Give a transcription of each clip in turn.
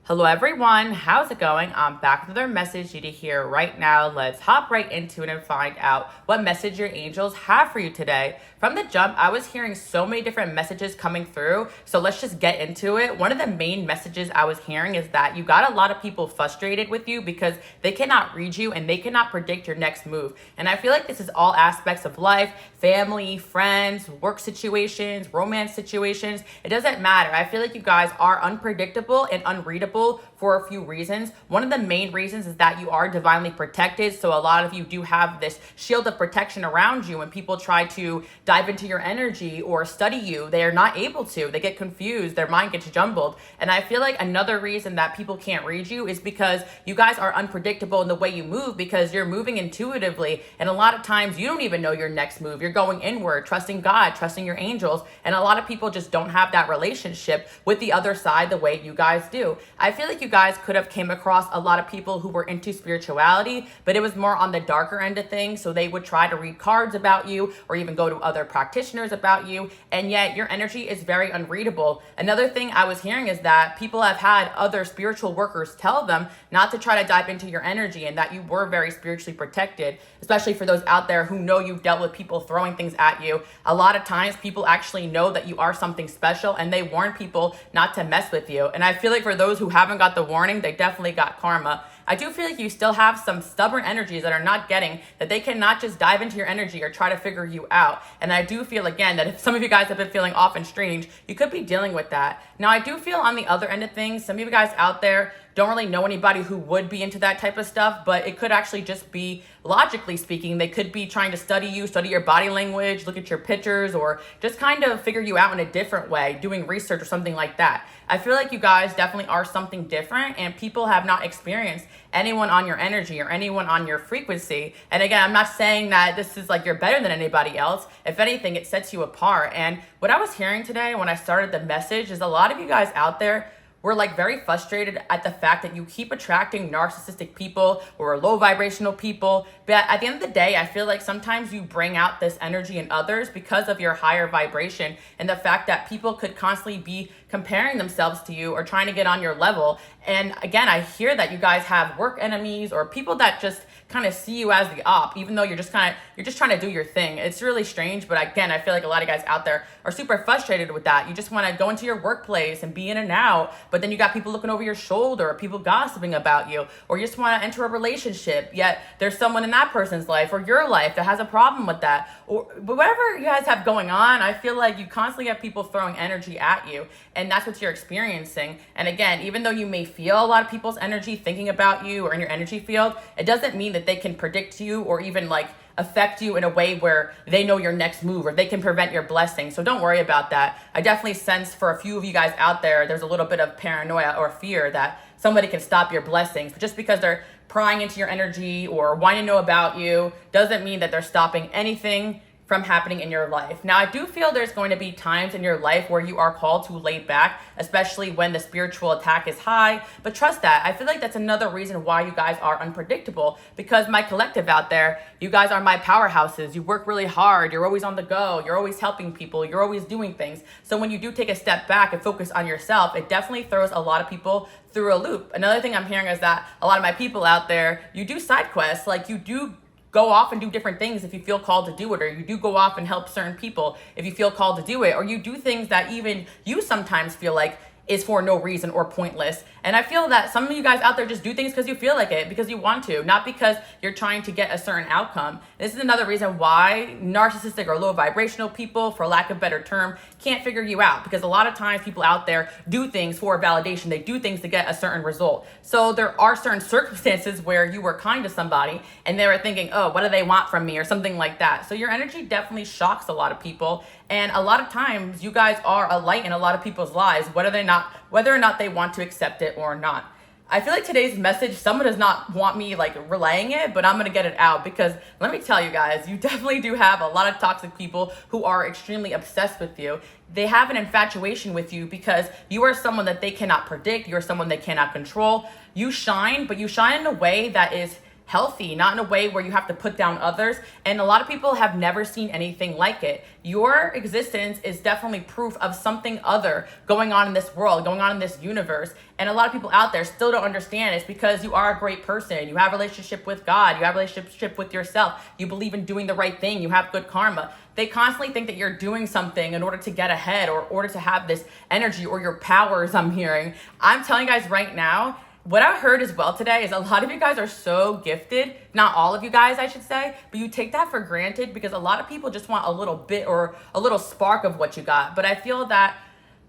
Hello everyone, how's it going? I'm back with another message you to hear right now. Let's hop right into it and find out what message your angels have for you today. From the jump, I was hearing so many different messages coming through, so let's just get into it. One of the main messages I was hearing is that you got a lot of people frustrated with you because they cannot read you and they cannot predict your next move. And I feel like this is all aspects of life, family, friends, work situations, romance situations. It doesn't matter. I feel like you guys are unpredictable and unreadable for a few reasons. One of the main reasons is that you are divinely protected. So a lot of you do have this shield of protection around you. When people try to dive into your energy or study you, they are not able to. They get confused. Their mind gets jumbled. And I feel like another reason that people can't read you is because you guys are unpredictable in the way you move, because you're moving intuitively. And a lot of times you don't even know your next move. You're going inward, trusting God, trusting your angels. And a lot of people just don't have that relationship with the other side the way you guys do. I feel like you guys could have came across a lot of people who were into spirituality, but it was more on the darker end of things. So they would try to read cards about you or even go to other practitioners about you. And yet your energy is very unreadable. Another thing I was hearing is that people have had other spiritual workers tell them not to try to dive into your energy and that you were very spiritually protected, especially for those out there who know you've dealt with people throwing things at you. A lot of times people actually know that you are something special and they warn people not to mess with you. And I feel like for those who haven't got the warning, they definitely got karma. I do feel like you still have some stubborn energies that are not getting that they cannot just dive into your energy or try to figure you out. And I do feel, again, that if some of you guys have been feeling off and strange, you could be dealing with that. Now, I do feel on the other end of things, some of you guys out there don't really know anybody who would be into that type of stuff, but it could actually just be, logically speaking, they could be trying to study you, study your body language, look at your pictures, or just kind of figure you out in a different way, doing research or something like that. I feel like you guys definitely are something different, and people have not experienced anyone on your energy or anyone on your frequency. And again, I'm not saying that this is like you're better than anybody else. If anything, it sets you apart. And what I was hearing today when I started the message is a lot of you guys out there we're like very frustrated at the fact that you keep attracting narcissistic people or low vibrational people. But at the end of the day, I feel like sometimes you bring out this energy in others because of your higher vibration and the fact that people could constantly be comparing themselves to you or trying to get on your level. And again, I hear that you guys have work enemies or people that just kind of see you as the op, even though you're just trying to do your thing. It's really strange, but again, I feel like a lot of guys out there are super frustrated with that. You just want to go into your workplace and be in and out, but then you got people looking over your shoulder or people gossiping about you, or you just want to enter a relationship, yet there's someone in that person's life or your life that has a problem with that. But whatever you guys have going on, I feel like you constantly have people throwing energy at you, and that's what you're experiencing. And again, even though you may feel a lot of people's energy thinking about you or in your energy field, it doesn't mean that they can predict you or even like affect you in a way where they know your next move or they can prevent your blessing. So don't worry about that. I definitely sense for a few of you guys out there, there's a little bit of paranoia or fear that somebody can stop your blessings. But just because they're prying into your energy or wanting to know about you doesn't mean that they're stopping anything from happening in your life. Now, I do feel there's going to be times in your life where you are called to lay back, especially when the spiritual attack is high. But trust that. I feel like that's another reason why you guys are unpredictable, because my collective out there, you guys are my powerhouses. You work really hard. You're always on the go. You're always helping people. You're always doing things. So when you do take a step back and focus on yourself, it definitely throws a lot of people through a loop. Another thing I'm hearing is that a lot of my people out there, you do side quests, like you do go off and do different things if you feel called to do it, or you do go off and help certain people if you feel called to do it, or you do things that even you sometimes feel like is for no reason or pointless. And I feel that some of you guys out there just do things because you feel like it, because you want to, not because you're trying to get a certain outcome. This is another reason why narcissistic or low vibrational people, for lack of a better term, can't figure you out, because a lot of times people out there do things for validation. They do things to get a certain result. So there are certain circumstances where you were kind to somebody and they were thinking, oh, what do they want from me, or something like that. So your energy definitely shocks a lot of people. And a lot of times you guys are a light in a lot of people's lives, whether or not they want to accept it or not. I feel like today's message, someone does not want me like relaying it, but I'm going to get it out, because let me tell you guys, you definitely do have a lot of toxic people who are extremely obsessed with you. They have an infatuation with you because you are someone that they cannot predict. You're someone they cannot control. You shine, but you shine in a way that is healthy, not in a way where you have to put down others. And a lot of people have never seen anything like it. Your existence is definitely proof of something other going on in this world, going on in this universe. And a lot of people out there still don't understand it's because you are a great person. You have a relationship with God. You have a relationship with yourself. You believe in doing the right thing. You have good karma. They constantly think that you're doing something in order to get ahead or in order to have this energy or your powers, I'm hearing. I'm telling you guys right now, what I heard as well today is a lot of you guys are so gifted. Not all of you guys, I should say, but you take that for granted because a lot of people just want a little bit or a little spark of what you got. But I feel that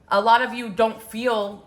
a lot of you don't feel,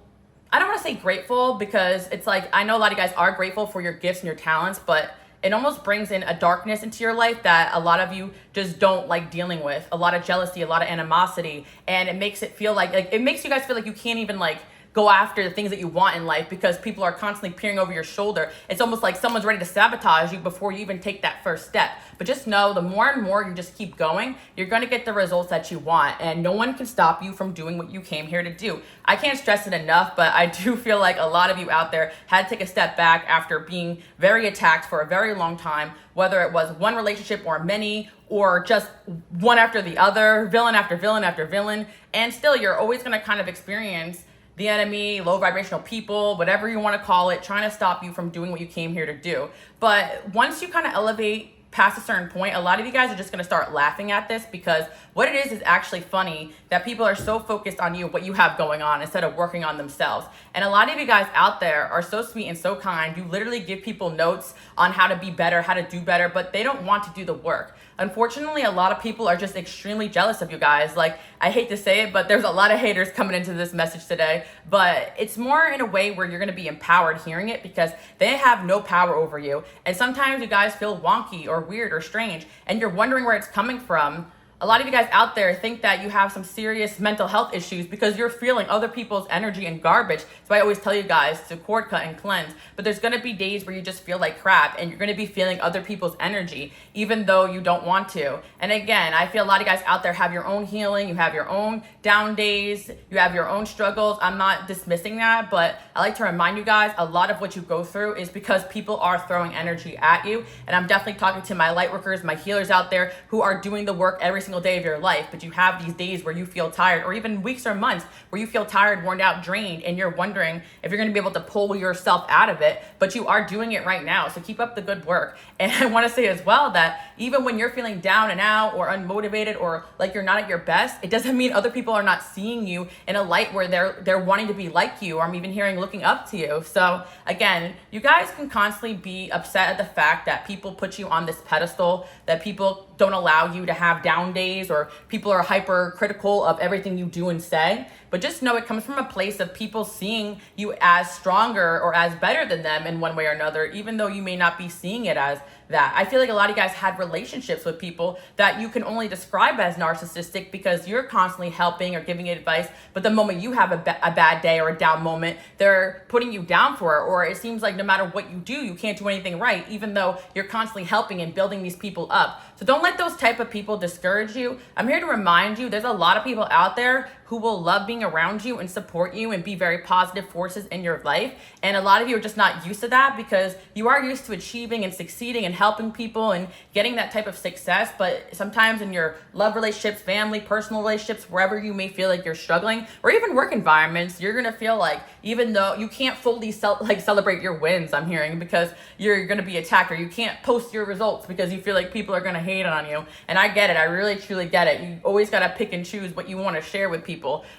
I don't want to say grateful, because it's like, I know a lot of you guys are grateful for your gifts and your talents, but it almost brings in a darkness into your life that a lot of you just don't like dealing with. A lot of jealousy, a lot of animosity, and it makes it feel like it makes you guys feel like you can't even like go after the things that you want in life because people are constantly peering over your shoulder. It's almost like someone's ready to sabotage you before you even take that first step. But just know, the more and more you just keep going, you're going to get the results that you want, and no one can stop you from doing what you came here to do. I can't stress it enough, but I do feel like a lot of you out there had to take a step back after being very attacked for a very long time, whether it was one relationship or many, or just one after the other, villain after villain after villain. And still, you're always going to kind of experience the enemy, low vibrational people, whatever you want to call it, trying to stop you from doing what you came here to do. But once you kind of elevate past a certain point, a lot of you guys are just going to start laughing at this, because what it is actually funny that people are so focused on you, what you have going on, instead of working on themselves. And a lot of you guys out there are so sweet and so kind. You literally give people notes on how to be better, how to do better, but they don't want to do the work. Unfortunately, a lot of people are just extremely jealous of you guys. Like, I hate to say it, but there's a lot of haters coming into this message today. But it's more in a way where you're going to be empowered hearing it, because they have no power over you. And sometimes you guys feel wonky or weird or strange, and you're wondering where it's coming from. A lot of you guys out there think that you have some serious mental health issues because you're feeling other people's energy and garbage. So I always tell you guys to cord cut and cleanse. But there's going to be days where you just feel like crap, and you're going to be feeling other people's energy, even though you don't want to. And again, I feel a lot of you guys out there have your own healing. You have your own down days. You have your own struggles. I'm not dismissing that, but I like to remind you guys, a lot of what you go through is because people are throwing energy at you. And I'm definitely talking to my light workers, my healers out there who are doing the work every single day of your life. But you have these days where you feel tired, or even weeks or months where you feel tired, worn out, drained, and you're wondering if you're going to be able to pull yourself out of it. But you are doing it right now, so keep up the good work. And I want to say as well that even when you're feeling down and out or unmotivated or like you're not at your best, it doesn't mean other people are not seeing you in a light where they're wanting to be like you, or I'm even hearing looking up to you. So again, you guys can constantly be upset at the fact that people put you on this pedestal, that people don't allow you to have down days, or people are hyper critical of everything you do and say. But just know it comes from a place of people seeing you as stronger or as better than them in one way or another, even though you may not be seeing it as that. I feel like a lot of you guys had relationships with people that you can only describe as narcissistic because you're constantly helping or giving advice, but the moment you have a bad day or a down moment, they're putting you down for it. Or it seems like no matter what you do, you can't do anything right, even though you're constantly helping and building these people up. So don't let those type of people discourage you. I'm here to remind you, there's a lot of people out there who will love being around you and support you and be very positive forces in your life. And a lot of you are just not used to that because you are used to achieving and succeeding and helping people and getting that type of success. But sometimes in your love relationships, family, personal relationships, wherever you may feel like you're struggling, or even work environments, you're gonna feel like, even though you can't fully celebrate your wins, I'm hearing, because you're gonna be attacked, or you can't post your results because you feel like people are gonna hate on you. And I get it, I really truly get it. You always gotta pick and choose what you wanna share with people.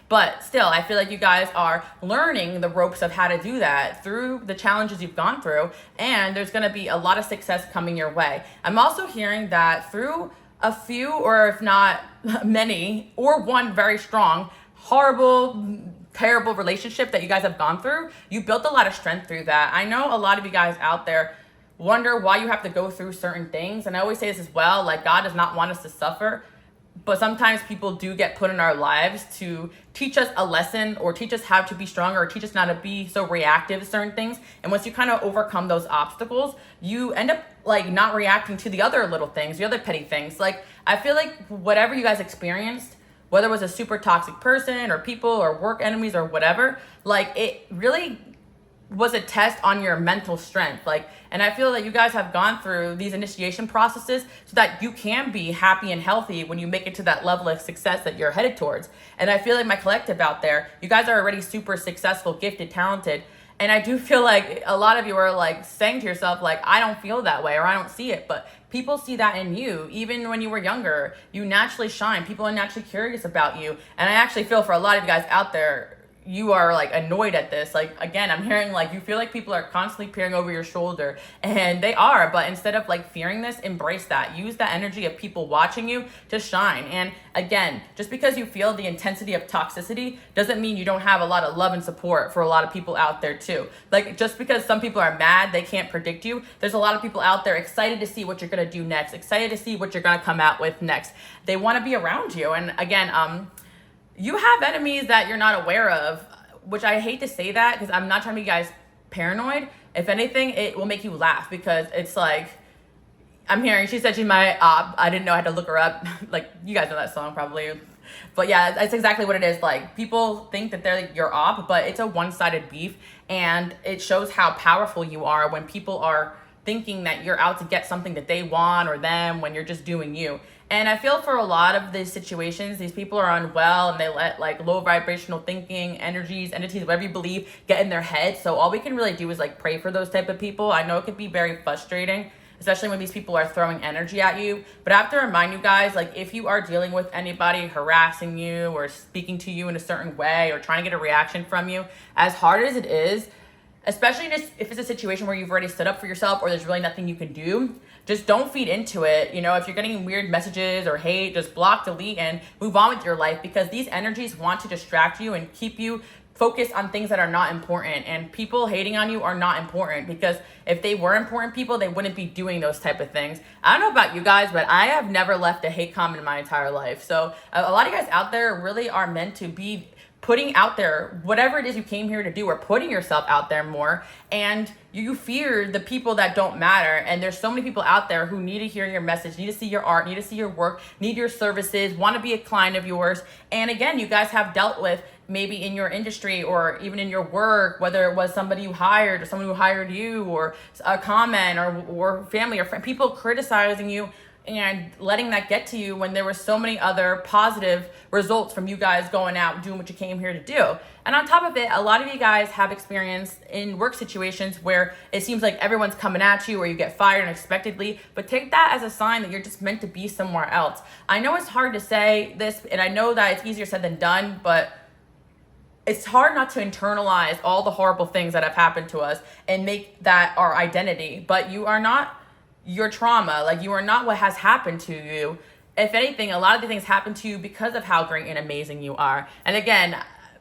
But still, I feel like you guys are learning the ropes of how to do that through the challenges you've gone through, and there's going to be a lot of success coming your way. I'm also hearing that through a few, or if not many, or one very strong, horrible, terrible relationship that you guys have gone through, you built a lot of strength through that. I know a lot of you guys out there wonder why you have to go through certain things, and I always say this as well, like, God does not want us to suffer. But sometimes people do get put in our lives to teach us a lesson, or teach us how to be stronger, or teach us not to be so reactive to certain things. And once you kind of overcome those obstacles, you end up like not reacting to the other little things, the other petty things. Like, I feel like whatever you guys experienced, whether it was a super toxic person or people or work enemies or whatever, like, it really was a test on your mental strength. And I feel that you guys have gone through these initiation processes so that you can be happy and healthy when you make it to that level of success that you're headed towards. And I feel like my collective out there, you guys are already super successful, gifted, talented. And I do feel like a lot of you are like saying to yourself, like, I don't feel that way, or I don't see it. But people see that in you. Even when you were younger, you naturally shine. People are naturally curious about you. And I actually feel for a lot of you guys out there, you are like annoyed at this. Like, again, I'm hearing like you feel like people are constantly peering over your shoulder, and they are. But instead of like fearing this, embrace that. Use that energy of people watching you to shine. And again, just because you feel the intensity of toxicity doesn't mean you don't have a lot of love and support for a lot of people out there too. Like, just because some people are mad they can't predict you, there's a lot of people out there excited to see what you're gonna do next, excited to see what you're gonna come out with next. They want to be around you. And again, you have enemies that you're not aware of, which I hate to say that because I'm not trying to make you guys paranoid. If anything, it will make you laugh, because it's like, I'm hearing, she said she's my op. I didn't know I had to look her up. Like, you guys know that song probably. But yeah, that's exactly what it is. Like, people think that they're like your op, but it's a one-sided beef. And it shows how powerful you are when people are thinking that you're out to get something that they want or them, when you're just doing you. And I feel for a lot of these situations, these people are unwell and they let like low vibrational thinking, energies, entities, whatever you believe, get in their head. So all we can really do is like pray for those type of people. I know it could be very frustrating, especially when these people are throwing energy at you. But I have to remind you guys, like, if you are dealing with anybody harassing you or speaking to you in a certain way or trying to get a reaction from you, as hard as it is, especially if it's a situation where you've already stood up for yourself or there's really nothing you can do, just don't feed into it. You know, if you're getting weird messages or hate, just block, delete, and move on with your life, because these energies want to distract you and keep you focused on things that are not important. And people hating on you are not important, because if they were important people, they wouldn't be doing those type of things. I don't know about you guys, but I have never left a hate comment in my entire life. So a lot of you guys out there really are meant to be putting out there whatever it is you came here to do, or putting yourself out there more. And you fear the people that don't matter. And there's so many people out there who need to hear your message, need to see your art, need to see your work, need your services, want to be a client of yours. And again, you guys have dealt with, maybe in your industry or even in your work, whether it was somebody you hired or someone who hired you, or a comment, or family or friend, people criticizing you and letting that get to you when there were so many other positive results from you guys going out and doing what you came here to do. And on top of it, a lot of you guys have experience in work situations where it seems like everyone's coming at you, or you get fired unexpectedly, but take that as a sign that you're just meant to be somewhere else. I know it's hard to say this, and I know that it's easier said than done, but it's hard not to internalize all the horrible things that have happened to us and make that our identity. But you are not your trauma. Like, you are not what has happened to you. If anything, a lot of the things happen to you because of how great and amazing you are. And again,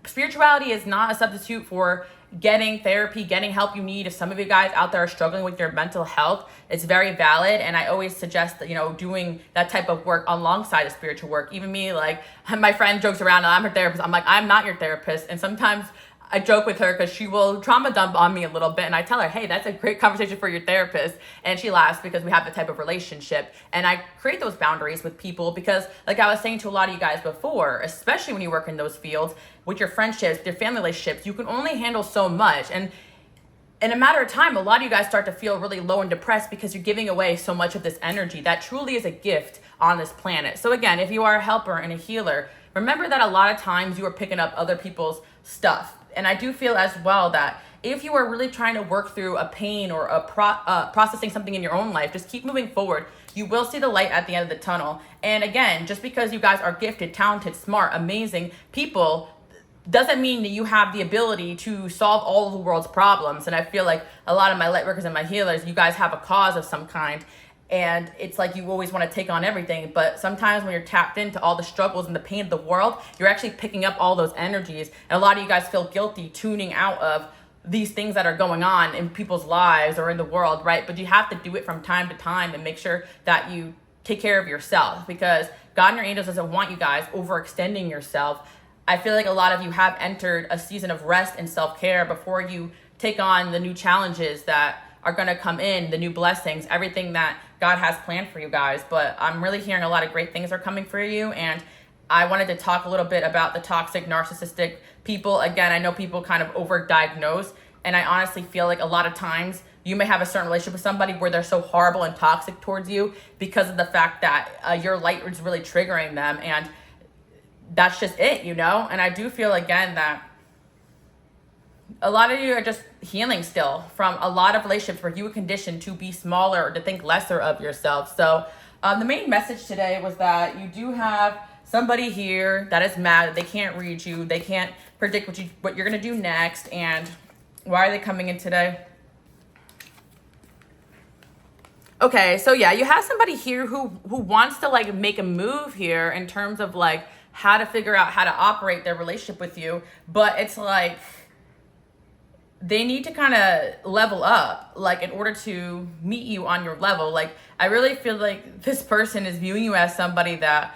spirituality is not a substitute for getting therapy, getting help you need. If some of you guys out there are struggling with your mental health, it's very valid. And I always suggest that, you know, doing that type of work alongside of spiritual work. Even me, like, my friend jokes around, I'm her therapist. I'm like, I'm not your therapist. And sometimes I joke with her because she will trauma dump on me a little bit, and I tell her, hey, that's a great conversation for your therapist. And she laughs because we have the type of relationship. And I create those boundaries with people because, like I was saying to a lot of you guys before, especially when you work in those fields, with your friendships, your family relationships, you can only handle so much. And in a matter of time, a lot of you guys start to feel really low and depressed because you're giving away so much of this energy that truly is a gift on this planet. So again, if you are a helper and a healer, remember that a lot of times you are picking up other people's stuff. And I do feel as well that if you are really trying to work through a pain or processing something in your own life, just keep moving forward. You will see the light at the end of the tunnel. And again, just because you guys are gifted, talented, smart, amazing people doesn't mean that you have the ability to solve all of the world's problems. And I feel like a lot of my light workers and my healers, you guys have a cause of some kind. And it's like you always want to take on everything. But sometimes when you're tapped into all the struggles and the pain of the world, you're actually picking up all those energies. And a lot of you guys feel guilty tuning out of these things that are going on in people's lives or in the world, right? But you have to do it from time to time and make sure that you take care of yourself, because God and your angels doesn't want you guys overextending yourself. I feel like a lot of you have entered a season of rest and self-care before you take on the new challenges that are going to come in, the new blessings, everything that God has planned for you guys. But I'm really hearing a lot of great things are coming for you. And I wanted to talk a little bit about the toxic, narcissistic people. Again, I know people kind of overdiagnose, And I honestly feel like a lot of times you may have a certain relationship with somebody where they're so horrible and toxic towards you because of the fact that your light is really triggering them, and that's just it, you know? And I do feel, again, that a lot of you are just healing still from a lot of relationships where you were conditioned to be smaller or to think lesser of yourself. So the main message today was that you do have somebody here that is mad that they can't read you, they can't predict what you're gonna do next. And why are they coming in today? Okay, so yeah, you have somebody here who wants to like make a move here in terms of like how to figure out how to operate their relationship with you, but it's like they need to kind of level up, like, in order to meet you on your level. Like, I really feel like this person is viewing you as somebody that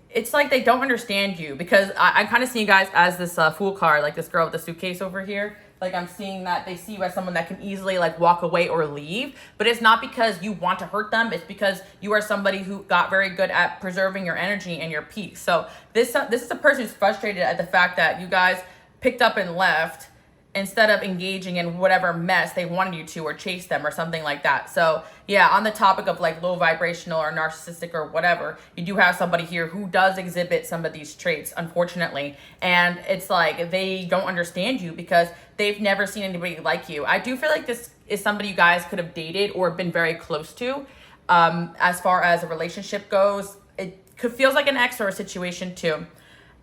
it's like they don't understand you, because I kind of see you guys as this fool card, like this girl with the suitcase over here. Like, I'm seeing that they see you as someone that can easily like walk away or leave, but it's not because you want to hurt them. It's because you are somebody who got very good at preserving your energy and your peace. So this is a person who's frustrated at the fact that you guys picked up and left instead of engaging in whatever mess they wanted you to, or chase them or something like that. So yeah, on the topic of like low vibrational or narcissistic or whatever, you do have somebody here who does exhibit some of these traits, unfortunately. And it's like they don't understand you because they've never seen anybody like you. I do feel like this is somebody you guys could have dated or been very close to. As far as a relationship goes, it feels like an ex or a situation too.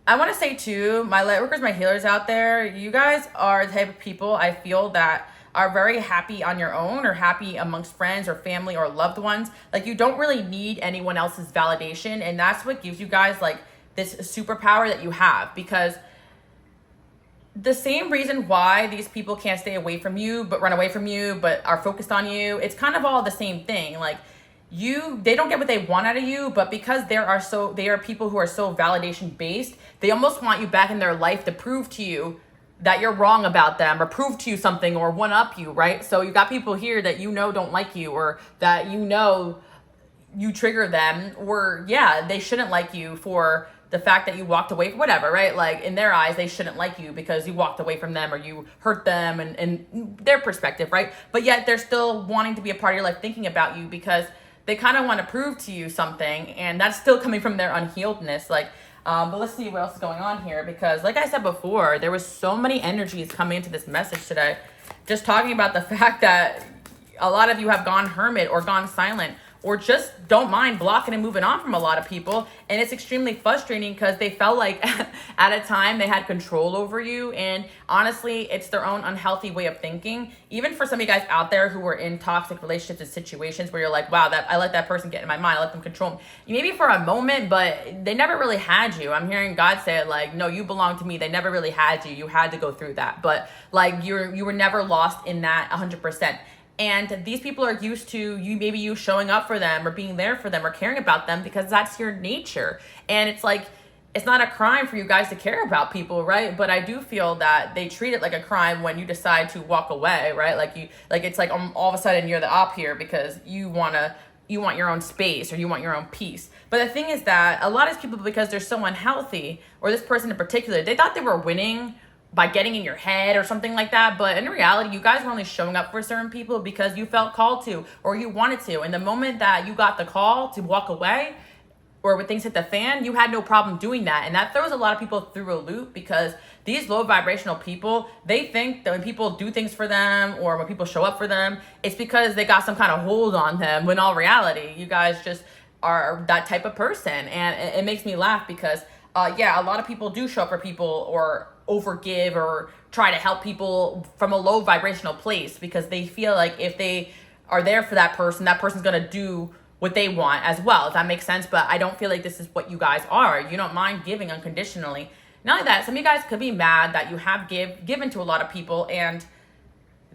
I want to say too, my light workers, my healers out there, you guys are the type of people I feel that are very happy on your own, or happy amongst friends or family or loved ones. Like, you don't really need anyone else's validation, and that's what gives you guys like this superpower that you have. Because the same reason why these people can't stay away from you but run away from you but are focused on you, it's kind of all the same thing. Like, they don't get what they want out of you, but because they are people who are so validation based, they almost want you back in their life to prove to you that you're wrong about them, or prove to you something, or one up you, right? So you got people here that you know don't like you, or that you know you trigger them, or yeah, they shouldn't like you for the fact that you walked away from whatever, right? Like, in their eyes, they shouldn't like you because you walked away from them or you hurt them, and their perspective, right? But yet they're still wanting to be a part of your life, thinking about you because they kind of want to prove to you something, and that's still coming from their unhealedness. Like, but let's see what else is going on here, because like I said before, there was so many energies coming into this message today, just talking about the fact that a lot of you have gone hermit or gone silent, or just don't mind blocking and moving on from a lot of people. And it's extremely frustrating because they felt like at a time they had control over you. And honestly, it's their own unhealthy way of thinking. Even for some of you guys out there who are in toxic relationships and situations where you're like, wow, I let that person get in my mind, I let them control me. Maybe for a moment, but they never really had you. I'm hearing God say it like, no, you belong to me. They never really had you. You had to go through that. But like, you were never lost in that 100%. And these people are used to you showing up for them or being there for them or caring about them because that's your nature. And it's like, it's not a crime for you guys to care about people, right? But I do feel that they treat it like a crime when you decide to walk away, right? It's like all of a sudden you're the op here because you want your own space or you want your own peace. But the thing is that a lot of people, because they're so unhealthy, or this person in particular, they thought they were winning by getting in your head or something like that. But in reality, you guys were only showing up for certain people because you felt called to, or you wanted to. And the moment that you got the call to walk away, or when things hit the fan, you had no problem doing that. And that throws a lot of people through a loop, because these low vibrational people, they think that when people do things for them or when people show up for them, it's because they got some kind of hold on them, when all reality, you guys just are that type of person. And it makes me laugh because a lot of people do show up for people or overgive or try to help people from a low vibrational place because they feel like if they are there for that person's going to do what they want as well. Does that make sense? But I don't feel like this is what you guys are. You don't mind giving unconditionally. Not only that, some of you guys could be mad that you have given to a lot of people and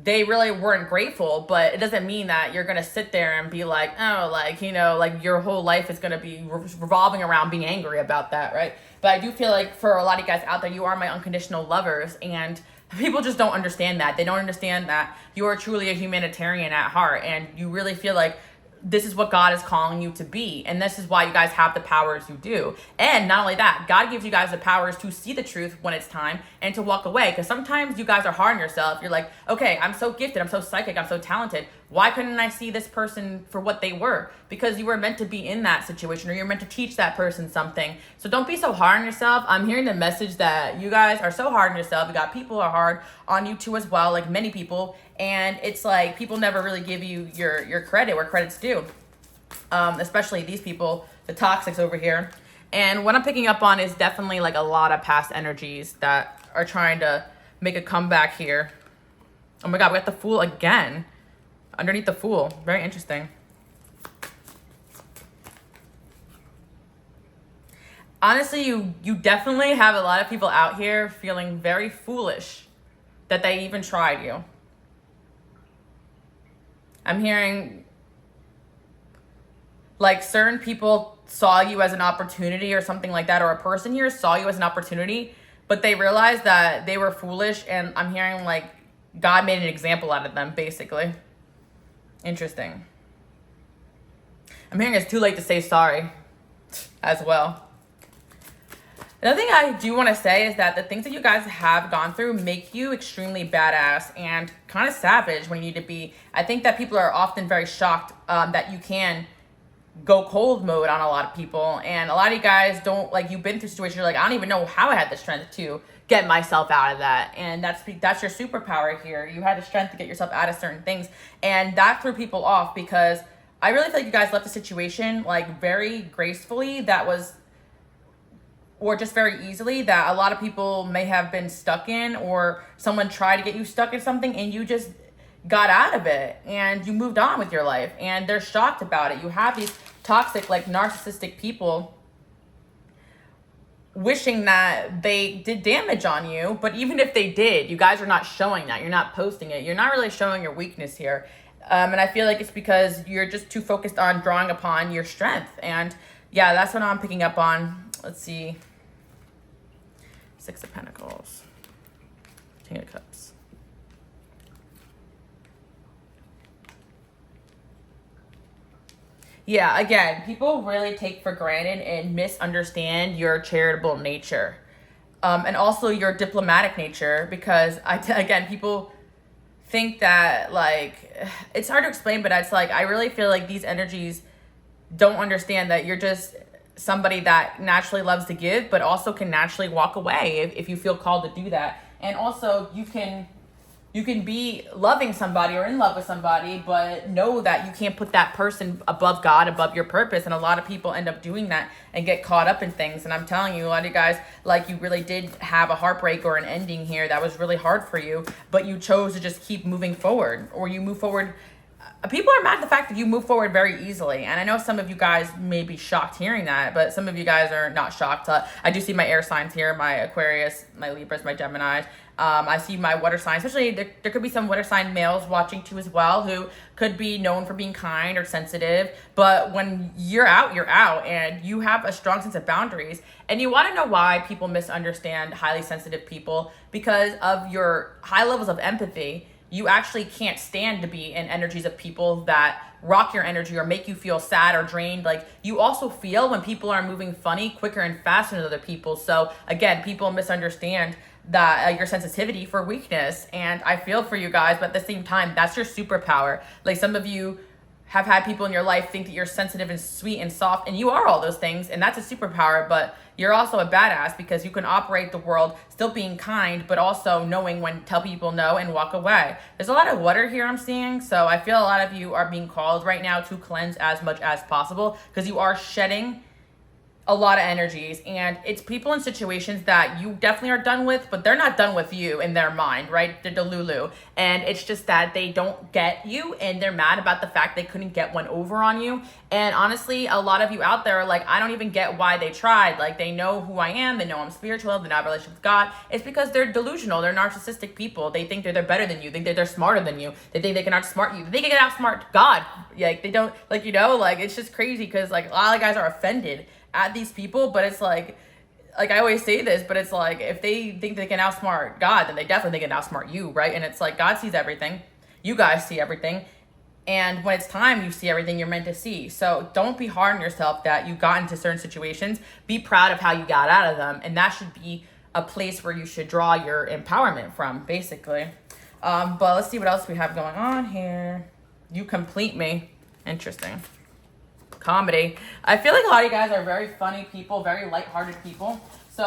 they really weren't grateful, but it doesn't mean that you're going to sit there and be like, oh, like, like your whole life is going to be revolving around being angry about that, right? But I do feel like for a lot of you guys out there, you are my unconditional lovers, and people just don't understand that. They don't understand that you are truly a humanitarian at heart, and you really feel like this is what God is calling you to be. And this is why you guys have the powers you do. And not only that, God gives you guys the powers to see the truth when it's time and to walk away. Because sometimes you guys are hard on yourself. You're like, okay, I'm so gifted, I'm so psychic, I'm so talented. Why couldn't I see this person for what they were? Because you were meant to be in that situation, or you're meant to teach that person something. So don't be so hard on yourself. I'm hearing the message that you guys are so hard on yourself. You got people who are hard on you too as well, like many people. And it's like people never really give you your credit where credit's due. Especially these people, the toxics over here. And what I'm picking up on is definitely like a lot of past energies that are trying to make a comeback here. Oh my God, we got the Fool again. Underneath the Fool. Very interesting. Honestly, you definitely have a lot of people out here feeling very foolish that they even tried you. I'm hearing like certain people saw you as an opportunity or something like that, or a person here saw you as an opportunity, but they realized that they were foolish, and I'm hearing like God made an example out of them, basically. Interesting. I'm hearing it's too late to say sorry as well. Another thing I do want to say is that the things that you guys have gone through make you extremely badass and kind of savage when you need to be. I think that people are often very shocked that you can go cold mode on a lot of people, and a lot of you guys don't, like, you've been through situations you're like, I don't even know how I had the strength to get myself out of that. And that's your superpower here. You had the strength to get yourself out of certain things, and that threw people off, because I really feel like you guys left the situation like very gracefully, or just very easily, that a lot of people may have been stuck in, or someone tried to get you stuck in something and you just got out of it and you moved on with your life, and they're shocked about it. You have these toxic, like narcissistic people wishing that they did damage on you, but even if they did, you guys are not showing that. You're not posting it. You're not really showing your weakness here. And I feel like it's because you're just too focused on drawing upon your strength. And yeah, that's what I'm picking up on. Let's see. Six of Pentacles. King of Cups. Yeah, again, people really take for granted and misunderstand your charitable nature. And also your diplomatic nature, because again, people think that, like, it's hard to explain, but it's like, I really feel like these energies don't understand that you're just somebody that naturally loves to give, but also can naturally walk away if you feel called to do that. And also you can be loving somebody or in love with somebody, but know that you can't put that person above God, above your purpose. And a lot of people end up doing that and get caught up in things. And I'm telling you, a lot of you guys, like, you really did have a heartbreak or an ending here that was really hard for you, but you chose to just keep moving forward, or you move forward. People are mad at the fact that you move forward very easily. And I know some of you guys may be shocked hearing that, but some of you guys are not shocked. I do see my air signs here, my Aquarius, my Libras, my Geminis. I see my water signs, especially there could be some water sign males watching too as well, who could be known for being kind or sensitive. But when you're out, and you have a strong sense of boundaries. And you want to know why people misunderstand highly sensitive people, because of your high levels of empathy. You actually can't stand to be in energies of people that rock your energy or make you feel sad or drained. Like, you also feel when people are moving funny, quicker and faster than other people. So again, people misunderstand that your sensitivity for weakness. And I feel for you guys, but at the same time, that's your superpower. Like, some of you have had people in your life think that you're sensitive and sweet and soft, and you are all those things, and that's a superpower. But you're also a badass, because you can operate the world still being kind, but also knowing when to tell people no and walk away. There's a lot of water here I'm seeing, so I feel a lot of you are being called right now to cleanse as much as possible, because you are shedding a lot of energies, and it's people in situations that you definitely are done with, but they're not done with you in their mind, right? They're delulu, and it's just that they don't get you, and they're mad about the fact they couldn't get one over on you. And honestly, a lot of you out there are like, I don't even get why they tried. Like, they know who I am, they know I'm spiritual, they have a relationship with God. It's because they're delusional, they're narcissistic people. They think they're better than you, they think they're smarter than you, they think they can outsmart you, they think they can outsmart God. Like, they don't, like, you know, like, it's just crazy, because like a lot of guys are offended at these people. But it's like I always say this, but it's like, if they think they can outsmart God, then they definitely can outsmart you, right? And it's like, God sees everything, you guys see everything, And when it's time, you see everything you're meant to see. So don't be hard on yourself that you got into certain situations. Be proud of how you got out of them. And that should be a place where you should draw your empowerment from, basically. But let's see what else we have going on here. You complete me. Interesting. Comedy. I feel like a lot of you guys are very funny people, very lighthearted people. So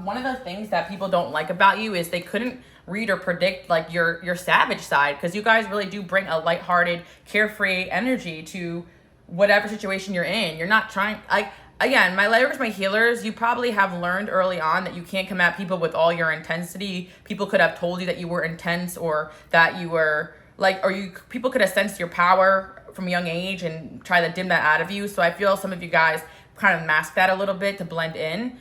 one of the things that people don't like about you is they couldn't read or predict like your savage side, because you guys really do bring a lighthearted, carefree energy to whatever situation you're in. You're not trying, like, again, my lightworkers, my healers, you probably have learned early on that you can't come at people with all your intensity. People could have told you that you were intense, or that you were like, people could have sensed your power from a young age and try to dim that out of you. So I feel some of you guys kind of mask that a little bit to blend in,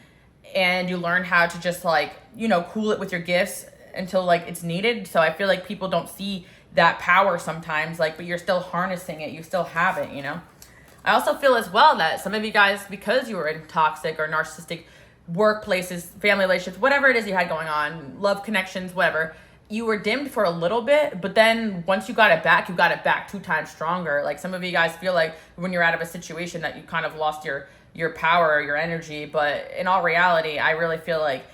and you learn how to just like, you know, cool it with your gifts until like it's needed. So I feel like people don't see that power sometimes, like, but you're still harnessing it. You still have it, you know? I also feel as well that some of you guys, because you were in toxic or narcissistic workplaces, family relationships, whatever it is you had going on, love connections, whatever, you were dimmed for a little bit, but then once you got it back, you got it back 2 times stronger. Like some of you guys feel like when you're out of a situation that you kind of lost your power or your energy, but in all reality, I really feel like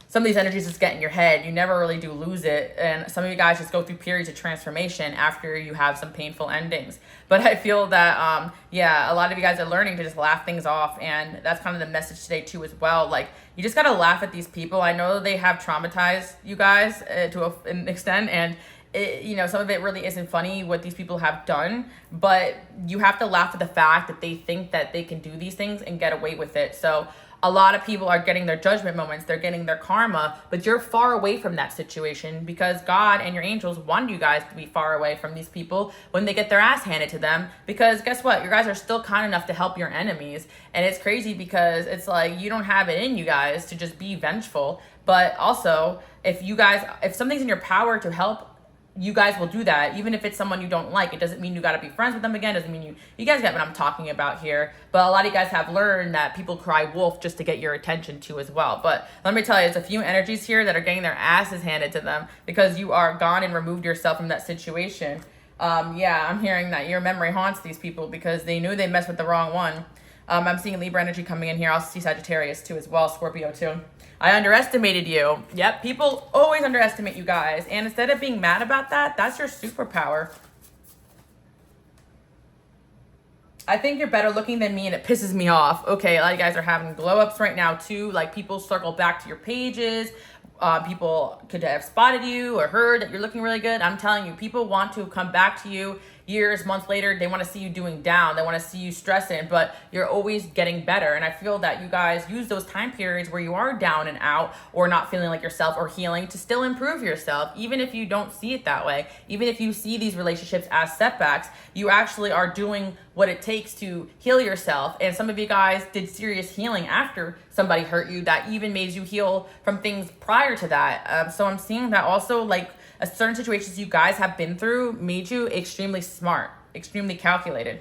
some of these energies just get in your head. You never really do lose it. And some of you guys just go through periods of transformation after you have some painful endings. But I feel that, yeah, a lot of you guys are learning to just laugh things off. And that's kind of the message today too as well. Like, you just got to laugh at these people. I know they have traumatized you guys to an extent. And you know, some of it really isn't funny what these people have done, but you have to laugh at the fact that they think that they can do these things and get away with it. So a lot of people are getting their judgment moments, they're getting their karma, but you're far away from that situation because God and your angels want you guys to be far away from these people when they get their ass handed to them. Because guess what? You guys are still kind enough to help your enemies. And it's crazy because it's like you don't have it in you guys to just be vengeful. But also, if something's in your power to help, you guys will do that, even if it's someone you don't like. It doesn't mean you got to be friends with them again. Doesn't mean you guys get what I'm talking about here. But a lot of you guys have learned that people cry wolf just to get your attention too as well. But let me tell you, there's a few energies here that are getting their asses handed to them because you are gone and removed yourself from that situation. Yeah, I'm hearing that your memory haunts these people because they knew they messed with the wrong one. I'm seeing Libra energy coming in here. I'll see Sagittarius too as well, Scorpio too. I underestimated you. Yep, people always underestimate you guys. And instead of being mad about that, that's your superpower. I think you're better looking than me and it pisses me off. Okay, a lot of you guys are having glow ups right now too. Like people circle back to your pages. People could have spotted you or heard that you're looking really good. I'm telling you, people want to come back to you years, months later. They want to see you doing down. They want to see you stressing, but you're always getting better. And I feel that you guys use those time periods where you are down and out or not feeling like yourself or healing to still improve yourself. Even if you don't see it that way, even if you see these relationships as setbacks, you actually are doing what it takes to heal yourself. And some of you guys did serious healing after somebody hurt you that even made you heal from things prior to that. So I'm seeing that also, like, certain situations you guys have been through made you extremely smart, extremely calculated.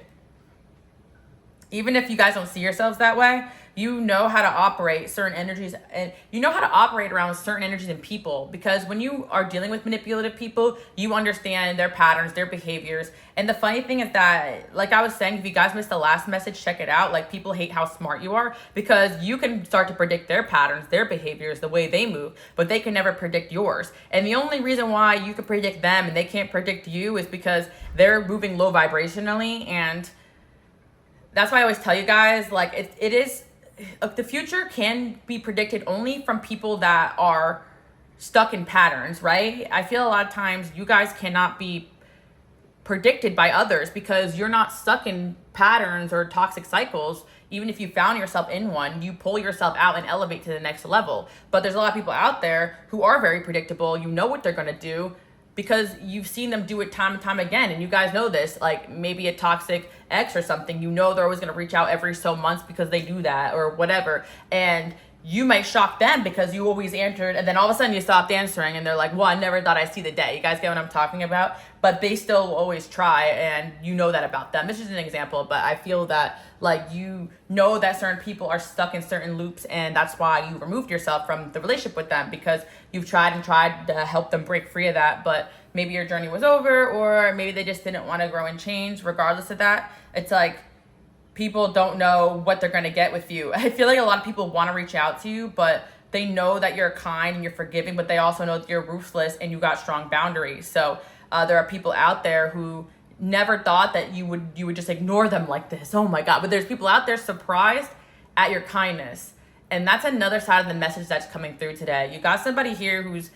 Even if you guys don't see yourselves that way, you know how to operate certain energies, and you know how to operate around certain energies in people, because when you are dealing with manipulative people, you understand their patterns, their behaviors. And the funny thing is that, like I was saying, if you guys missed the last message, check it out. Like, people hate how smart you are because you can start to predict their patterns, their behaviors, the way they move, but they can never predict yours. And the only reason why you can predict them and they can't predict you is because they're moving low vibrationally. And that's why I always tell you guys, like, it is, the future can be predicted only from people that are stuck in patterns, right? I feel a lot of times you guys cannot be predicted by others because you're not stuck in patterns or toxic cycles. Even if you found yourself in one, you pull yourself out and elevate to the next level. But there's a lot of people out there who are very predictable. You know what they're going to do because you've seen them do it time and time again. And you guys know this, like maybe a toxic ex or something, you know they're always going to reach out every so months because they do that or whatever. And you might shock them because you always answered, and then all of a sudden you stopped answering and they're like, well, I never thought I'd see the day. You guys get what I'm talking about? But they still will always try, and you know that about them. This is an example, but I feel that, like, you know that certain people are stuck in certain loops, and that's why you removed yourself from the relationship with them, because you've tried and tried to help them break free of that, but maybe your journey was over, or maybe they just didn't want to grow and change. Regardless of that, it's like people don't know what they're going to get with you. I feel like a lot of people want to reach out to you, but they know that you're kind and you're forgiving, but they also know that you're ruthless and you got strong boundaries. So there are people out there who never thought that you would just ignore them like this. Oh my God. But there's people out there surprised at your kindness. And that's another side of the message that's coming through today. You got somebody here who's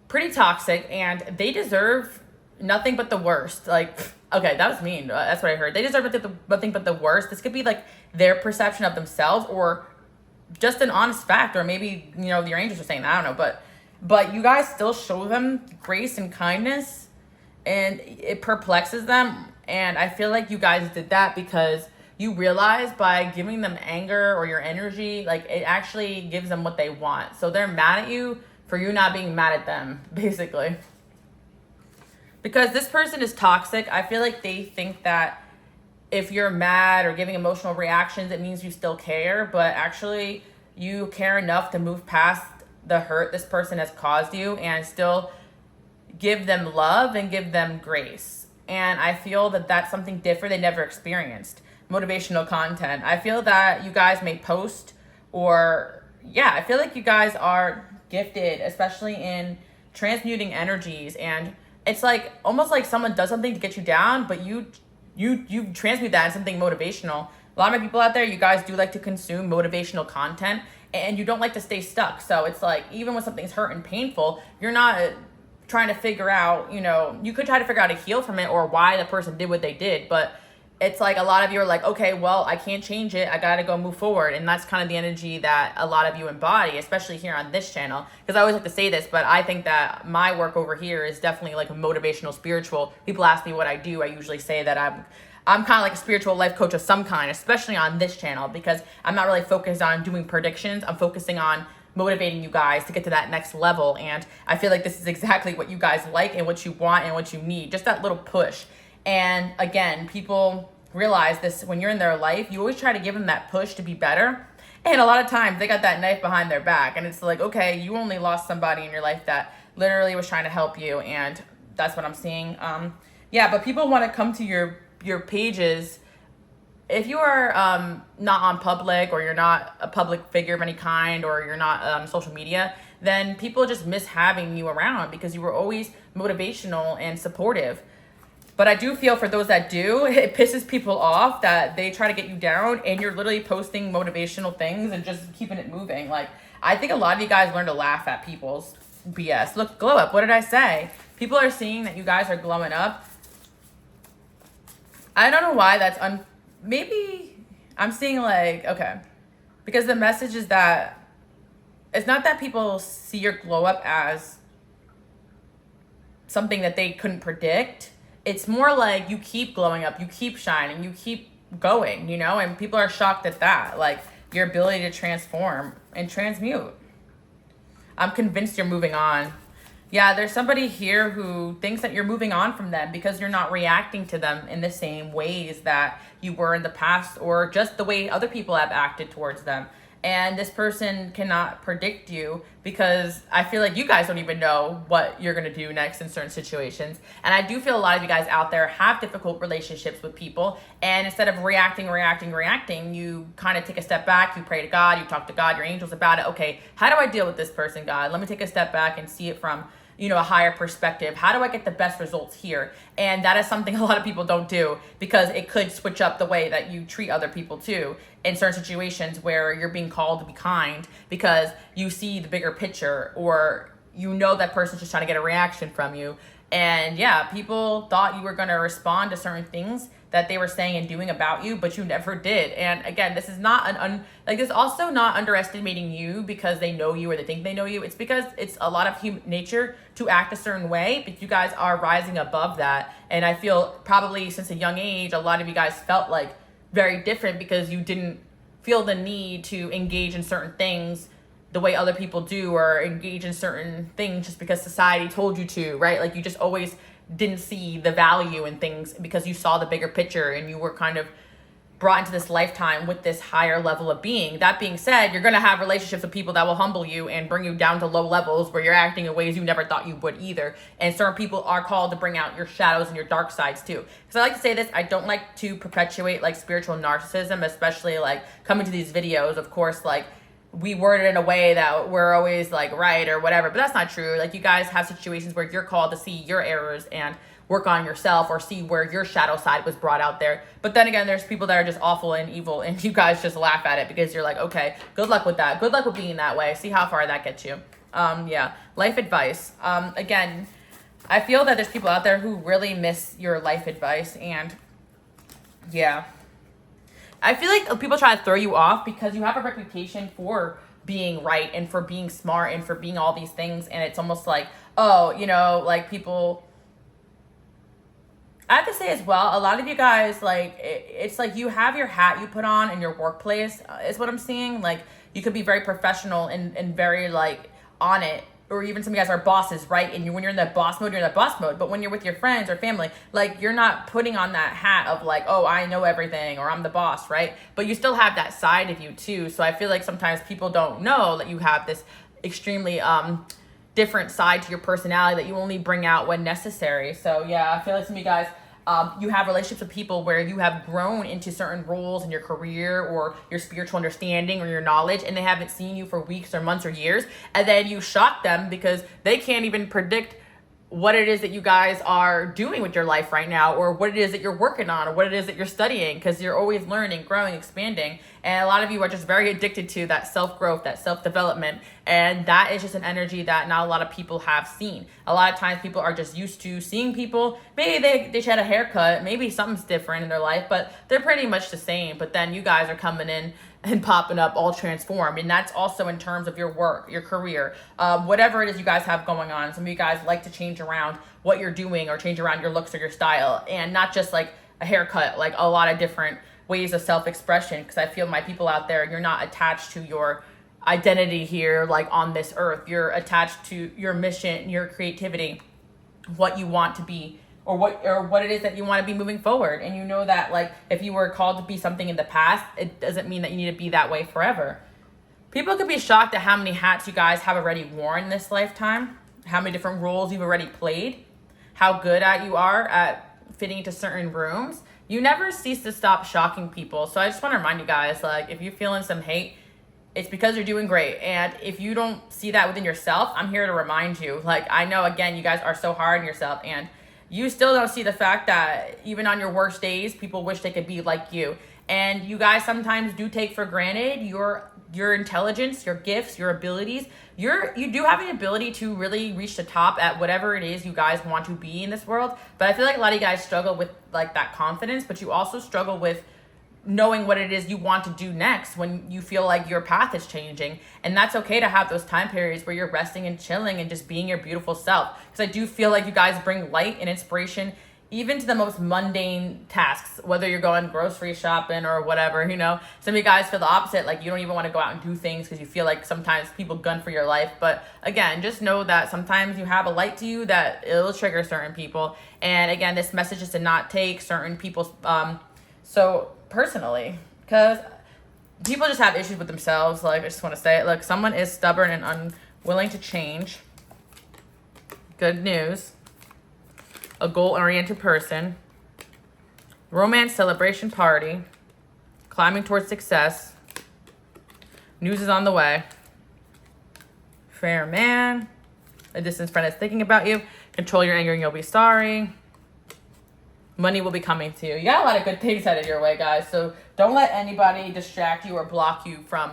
pretty toxic and they deserve nothing but the worst. Like, okay, that was mean. That's what I heard. They deserve nothing but the worst. This could be like their perception of themselves, or just an honest fact, or maybe, you know, your angels are saying that, I don't know, but you guys still show them grace and kindness, and it perplexes them. And I feel like you guys did that because you realize by giving them anger or your energy, like it actually gives them what they want. So they're mad at you for you not being mad at them, basically. Because this person is toxic, I feel like they think that if you're mad or giving emotional reactions, it means you still care, but actually you care enough to move past the hurt this person has caused you and still give them love and give them grace. And I feel that that's something different they never experienced. Motivational content. I feel that you guys may post, or yeah, I feel like you guys are gifted, especially in transmuting energies. And it's like almost like someone does something to get you down, but you transmute that into something motivational. A lot of my people out there, you guys do like to consume motivational content, and you don't like to stay stuck. So it's like, even when something's hurt and painful, you're not trying to figure out, you know, you could try to figure out a heal from it or why the person did what they did. But it's like a lot of you are like, okay, well, I can't change it. I got to go move forward. And that's kind of the energy that a lot of you embody, especially here on this channel. Because I always like to say this, but I think that my work over here is definitely like a motivational, spiritual. People ask me what I do. I usually say that I'm kind of like a spiritual life coach of some kind, especially on this channel, because I'm not really focused on doing predictions. I'm focusing on motivating you guys to get to that next level. And I feel like this is exactly what you guys like and what you want and what you need. Just that little push. And again, people realize this when you're in their life, you always try to give them that push to be better. And a lot of times they got that knife behind their back. And it's like, okay, you only lost somebody in your life that literally was trying to help you. And that's what I'm seeing. Yeah, but people want to come to your pages. If you are not on public, or you're not a public figure of any kind, or you're not on social media, then people just miss having you around because you were always motivational and supportive. But I do feel for those that do, it pisses people off that they try to get you down and you're literally posting motivational things and just keeping it moving. Like, I think a lot of you guys learn to laugh at people's BS. Look, glow up. What did I say? People are seeing that you guys are glowing up. I don't know why that's maybe I'm seeing like, okay, because the message is that it's not that people see your glow up as something that they couldn't predict. It's more like you keep glowing up, you keep shining, you keep going, you know, and people are shocked at that, like your ability to transform and transmute. I'm convinced you're moving on. Yeah, there's somebody here who thinks that you're moving on from them because you're not reacting to them in the same ways that you were in the past, or just the way other people have acted towards them. And this person cannot predict you because I feel like you guys don't even know what you're going to do next in certain situations. And I do feel a lot of you guys out there have difficult relationships with people. And instead of reacting, you kind of take a step back. You pray to God, you talk to God, your angels about it. Okay, how do I deal with this person, God? Let me take a step back and see it from, you know, a higher perspective. How do I get the best results here? And that is something a lot of people don't do because it could switch up the way that you treat other people too in certain situations where you're being called to be kind because you see the bigger picture, or you know that person's just trying to get a reaction from you. And yeah, people thought you were going to respond to certain things that they were saying and doing about you, but you never did. And again, this is not this is also not underestimating you because they know you or they think they know you. It's because it's a lot of human nature to act a certain way, but you guys are rising above that. And I feel probably since a young age, a lot of you guys felt like very different because you didn't feel the need to engage in certain things the way other people do, or engage in certain things just because society told you to, right? Like you just always didn't see the value in things because you saw the bigger picture and you were kind of brought into this lifetime with this higher level of being. That being said, you're going to have relationships with people that will humble you and bring you down to low levels where you're acting in ways you never thought you would either. And certain people are called to bring out your shadows and your dark sides too. Because I like to say this, I don't like to perpetuate like spiritual narcissism, especially like coming to these videos. Of course, like we word it in a way that we're always like right or whatever, but that's not true. Like you guys have situations where you're called to see your errors and work on yourself or see where your shadow side was brought out there. But then again, there's people that are just awful and evil and you guys just laugh at it because you're like, okay, good luck with that. Good luck with being that way. See how far that gets you. Yeah, life advice. Again, I feel that there's people out there who really miss your life advice, and yeah. I feel like people try to throw you off because you have a reputation for being right and for being smart and for being all these things, and it's almost like, oh, you know, like people... I have to say as well, a lot of you guys, like, it's like you have your hat you put on in your workplace, is what I'm seeing. Like, you could be very professional and very, like, on it. Or even some of you guys are bosses, right? And when you're in that boss mode, you're in that boss mode. But when you're with your friends or family, like, you're not putting on that hat of, like, oh, I know everything or I'm the boss, right? But you still have that side of you, too. So I feel like sometimes people don't know that you have this extremely... different side to your personality that you only bring out when necessary. So yeah, I feel like some of you guys, you have relationships with people where you have grown into certain roles in your career or your spiritual understanding or your knowledge, and they haven't seen you for weeks or months or years, and then you shock them because they can't even predict what it is that you guys are doing with your life right now, or what it is that you're working on, or what it is that you're studying, because you're always learning, growing, expanding. And a lot of you are just very addicted to that self-growth, that self-development, and that is just an energy that not a lot of people have seen. A lot of times people are just used to seeing people, maybe they just had a haircut, maybe something's different in their life, but they're pretty much the same. But then you guys are coming in and popping up all transformed, and that's also in terms of your work, your career, whatever it is you guys have going on. Some of you guys like to change around what you're doing or change around your looks or your style, and not just like a haircut, like a lot of different ways of self-expression. Because I feel my people out there, you're not attached to your identity here like on this earth. You're attached to your mission, your creativity, what you want to be, or what it is that you want to be moving forward. And you know that, like, if you were called to be something in the past, it doesn't mean that you need to be that way forever. People could be shocked at how many hats you guys have already worn this lifetime, how many different roles you've already played, how good at you are at fitting into certain rooms. You never cease to stop shocking people. So I just want to remind you guys, like, if you're feeling some hate, it's because you're doing great. And if you don't see that within yourself, I'm here to remind you. Like, I know, again, you guys are so hard on yourself, and you still don't see the fact that even on your worst days, people wish they could be like you. And you guys sometimes do take for granted your intelligence, your gifts, your abilities. You do have an ability to really reach the top at whatever it is you guys want to be in this world. But I feel like a lot of you guys struggle with like that confidence, but you also struggle with knowing what it is you want to do next when you feel like your path is changing. And that's okay to have those time periods where you're resting and chilling and just being your beautiful self. Because I do feel like you guys bring light and inspiration even to the most mundane tasks, whether you're going grocery shopping or whatever, you know. Some of you guys feel the opposite, like you don't even want to go out and do things because you feel like sometimes people gun for your life. But again, just know that sometimes you have a light to you that it'll trigger certain people. And again, this message is to not take certain people's so personally, because people just have issues with themselves. Like, I just want to say it. Look, someone is stubborn and unwilling to change. Good news. A goal-oriented person. Romance celebration party. Climbing towards success. News is on the way. Fair man. A distant friend is thinking about you. Control your anger and you'll be sorry. Money will be coming to you. You got a lot of good things headed your way, guys. So don't let anybody distract you or block you from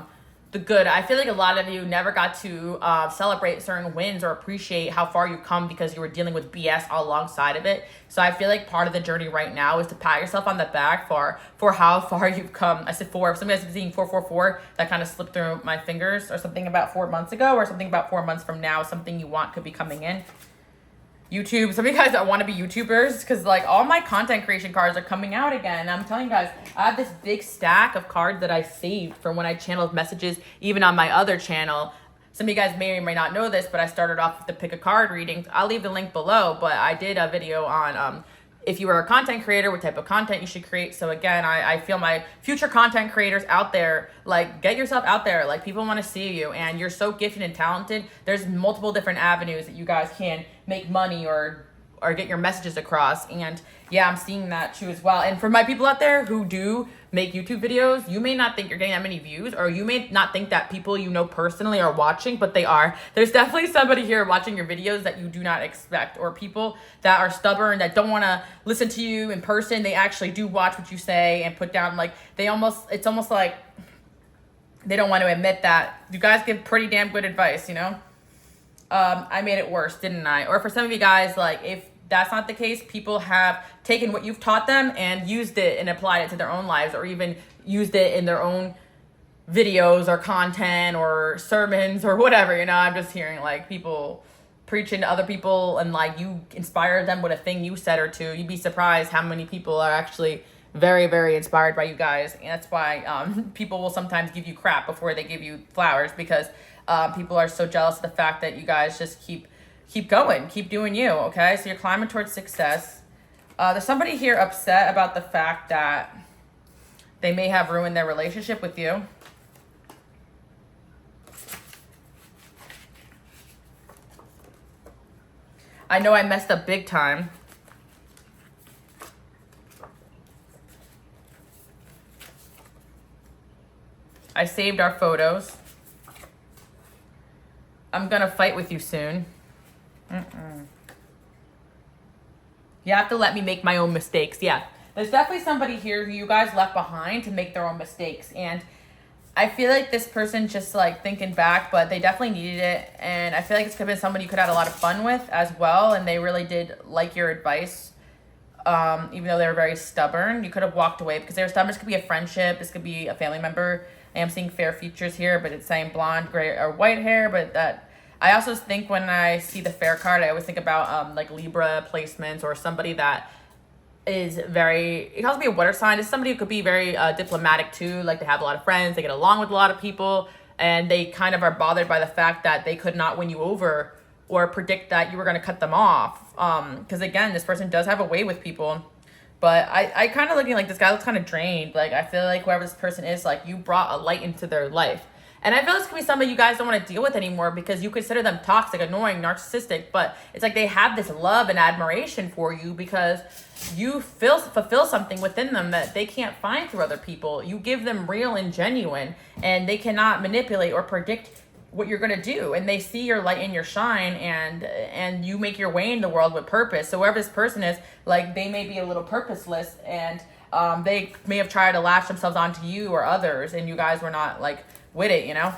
the good. I feel like a lot of you never got to celebrate certain wins or appreciate how far you've come because you were dealing with BS alongside of it. So I feel like part of the journey right now is to pat yourself on the back for how far you've come. I said 4. If somebody has been seeing 444, that kind of slipped through my fingers, or something about 4 months ago, or something about 4 months from now. Something you want could be coming in. YouTube, some of you guys that want to be YouTubers, because like all my content creation cards are coming out again. I'm telling you guys, I have this big stack of cards that I saved from when I channeled messages, even on my other channel. Some of you guys may or may not know this, but I started off with the pick a card reading. I'll leave the link below, but I did a video on if you are a content creator, what type of content you should create. So again, I feel my future content creators out there, like, get yourself out there. Like, people want to see you, and you're so gifted and talented. There's multiple different avenues that you guys can make money or get your messages across. And yeah, I'm seeing that too as well. And for my people out there who do make YouTube videos, you may not think you're getting that many views, or you may not think that people you know personally are watching, but they are. There's definitely somebody here watching your videos that you do not expect, or people that are stubborn, that don't want to listen to you in person. They actually do watch what you say and put down, like, it's almost like they don't want to admit that. You guys give pretty damn good advice, you know? I made it worse, didn't I? Or for some of you guys, like, if that's not the case, people have taken what you've taught them and used it and applied it to their own lives, or even used it in their own videos or content or sermons or whatever, you know? I'm just hearing, like, people preaching to other people, and, like, you inspired them with a thing you said or two. You'd be surprised how many people are actually very, very inspired by you guys. And that's why people will sometimes give you crap before they give you flowers, because people are so jealous of the fact that you guys just keep going, keep doing you, okay? So you're climbing towards success. There's somebody here upset about the fact that they may have ruined their relationship with you. I know I messed up big time. I saved our photos. I'm gonna fight with you soon. You have to let me make my own mistakes. Yeah, there's definitely somebody here who you guys left behind to make their own mistakes. And I feel like this person just, like, thinking back, but they definitely needed it. And I feel like it's could have been somebody you could have had a lot of fun with as well. And they really did like your advice. Even though they were very stubborn, you could have walked away because they were stubborn. This could be a friendship. This could be a family member. I am seeing fair features here, but it's saying blonde, gray, or white hair. But that, I also think when I see the fair card, I always think about like Libra placements, or somebody that is very, it can also be a water sign. It's somebody who could be very diplomatic too. Like, they have a lot of friends, they get along with a lot of people, and they kind of are bothered by the fact that they could not win you over or predict that you were going to cut them off. Because again, this person does have a way with people. But I kind of looking like this guy looks kind of drained. Like, I feel like whoever this person is, like, you brought a light into their life. And I feel this could be somebody you guys don't want to deal with anymore because you consider them toxic, annoying, narcissistic. But it's like they have this love and admiration for you because you fulfill something within them that they can't find through other people. You give them real and genuine, and they cannot manipulate or predict what you're going to do. And they see your light and your shine, and you make your way in the world with purpose. So whoever this person is, like, they may be a little purposeless, and they may have tried to latch themselves onto you or others, and you guys were not, like, with it, you know?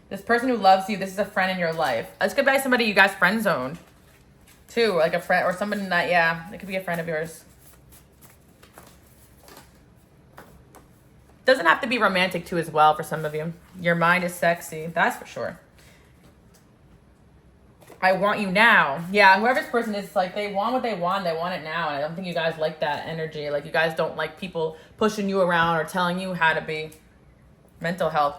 This person who loves you, this is a friend in your life. This could be somebody you guys friend zoned too, like a friend or somebody that, yeah, it could be a friend of yours. Doesn't have to be romantic too as well for some of you. Your mind is sexy, that's for sure. I want you now. Yeah, whoever this person is, like, they want what they want it now. And I don't think you guys like that energy. Like, you guys don't like people pushing you around or telling you how to be. Mental health.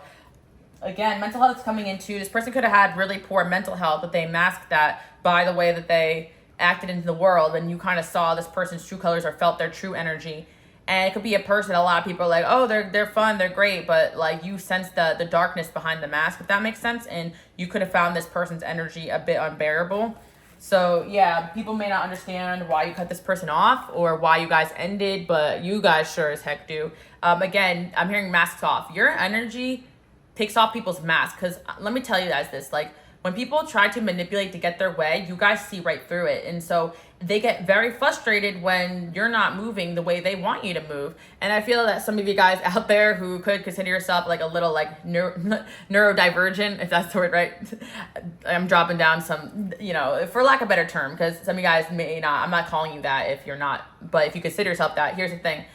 Again, mental health is coming into, this person could have had really poor mental health, but they masked that by the way that they acted into the world, and you kind of saw this person's true colors or felt their true energy. And it could be a person, a lot of people are like, oh, they're fun, they're great, but, like, you sense the darkness behind the mask, if that makes sense, and you could have found this person's energy a bit unbearable. So, yeah, people may not understand why you cut this person off or why you guys ended, but you guys sure as heck do. Again, I'm hearing masks off. Your energy takes off people's masks, because let me tell you guys this, like, when people try to manipulate to get their way, you guys see right through it. And so they get very frustrated when you're not moving the way they want you to move. And I feel that some of you guys out there who could consider yourself like a little like neurodivergent, if that's the word, right? I'm dropping down some, you know, for lack of a better term, because some of you guys may not, I'm not calling you that if you're not, but if you consider yourself that, here's the thing.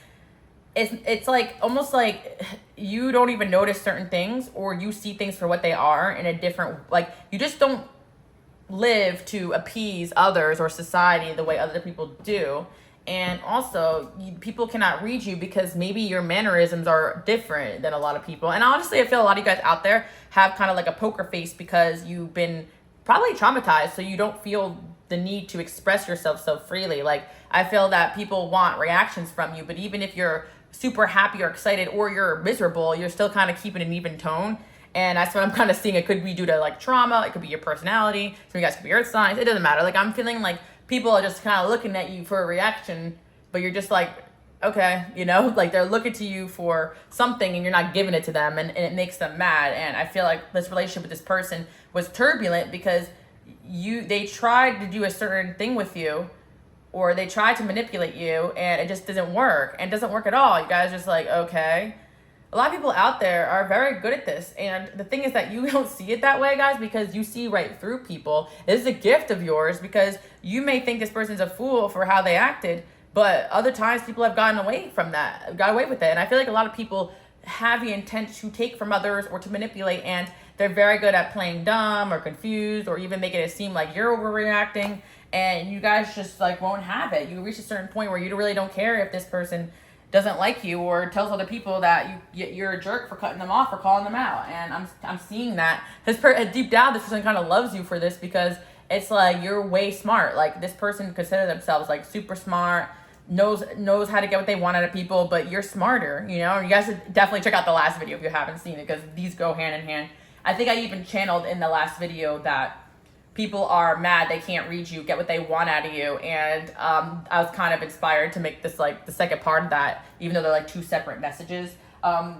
It's like almost like you don't even notice certain things, or you see things for what they are in a different, like, you just don't live to appease others or society the way other people do. And also, people cannot read you because maybe your mannerisms are different than a lot of people. And honestly, I feel a lot of you guys out there have kind of like a poker face because you've been probably traumatized, so you don't feel the need to express yourself so freely. Like, I feel that people want reactions from you, but even if you're super happy or excited or you're miserable, you're still kind of keeping an even tone. And that's what I'm kind of seeing. It could be due to like trauma. It could be your personality. Some of you guys could be earth signs. It doesn't matter. Like, I'm feeling like people are just kind of looking at you for a reaction, but you're just like, okay, you know, like they're looking to you for something and you're not giving it to them, and it makes them mad. And I feel like this relationship with this person was turbulent because they tried to do a certain thing with you, or they tried to manipulate you, and it just doesn't work. And it doesn't work at all. You guys just like, okay. A lot of people out there are very good at this. And the thing is that you don't see it that way, guys, because you see right through people. This is a gift of yours because you may think this person's a fool for how they acted, but other times people have gotten away from that, got away with it. And I feel like a lot of people have the intent to take from others or to manipulate, and they're very good at playing dumb or confused or even making it seem like you're overreacting, and you guys just like won't have it. You reach a certain point where you really don't care if this person doesn't like you or tells other people that you're a jerk for cutting them off or calling them out. And I'm seeing that deep down, this person kind of loves you for this because it's like you're way smart. Like, this person consider themselves like super smart, knows how to get what they want out of people, but you're smarter, you know. You guys should definitely check out the last video if you haven't seen it, because these go hand in hand. I think I even channeled in the last video that people are mad they can't read you, get what they want out of you. And I was kind of inspired to make this like the second part of that, even though they're like two separate messages.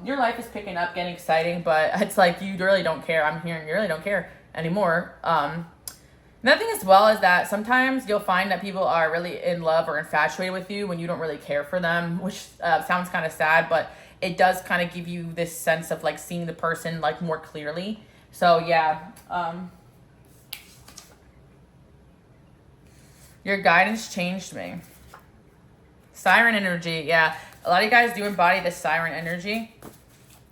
Your life is picking up, getting exciting, but it's like you really don't care. I'm hearing you really don't care anymore. Another thing as well is that sometimes you'll find that people are really in love or infatuated with you when you don't really care for them, which sounds kind of sad, but it does kind of give you this sense of like seeing the person like more clearly. So yeah, your guidance changed me. Siren energy, yeah. A lot of you guys do embody this siren energy.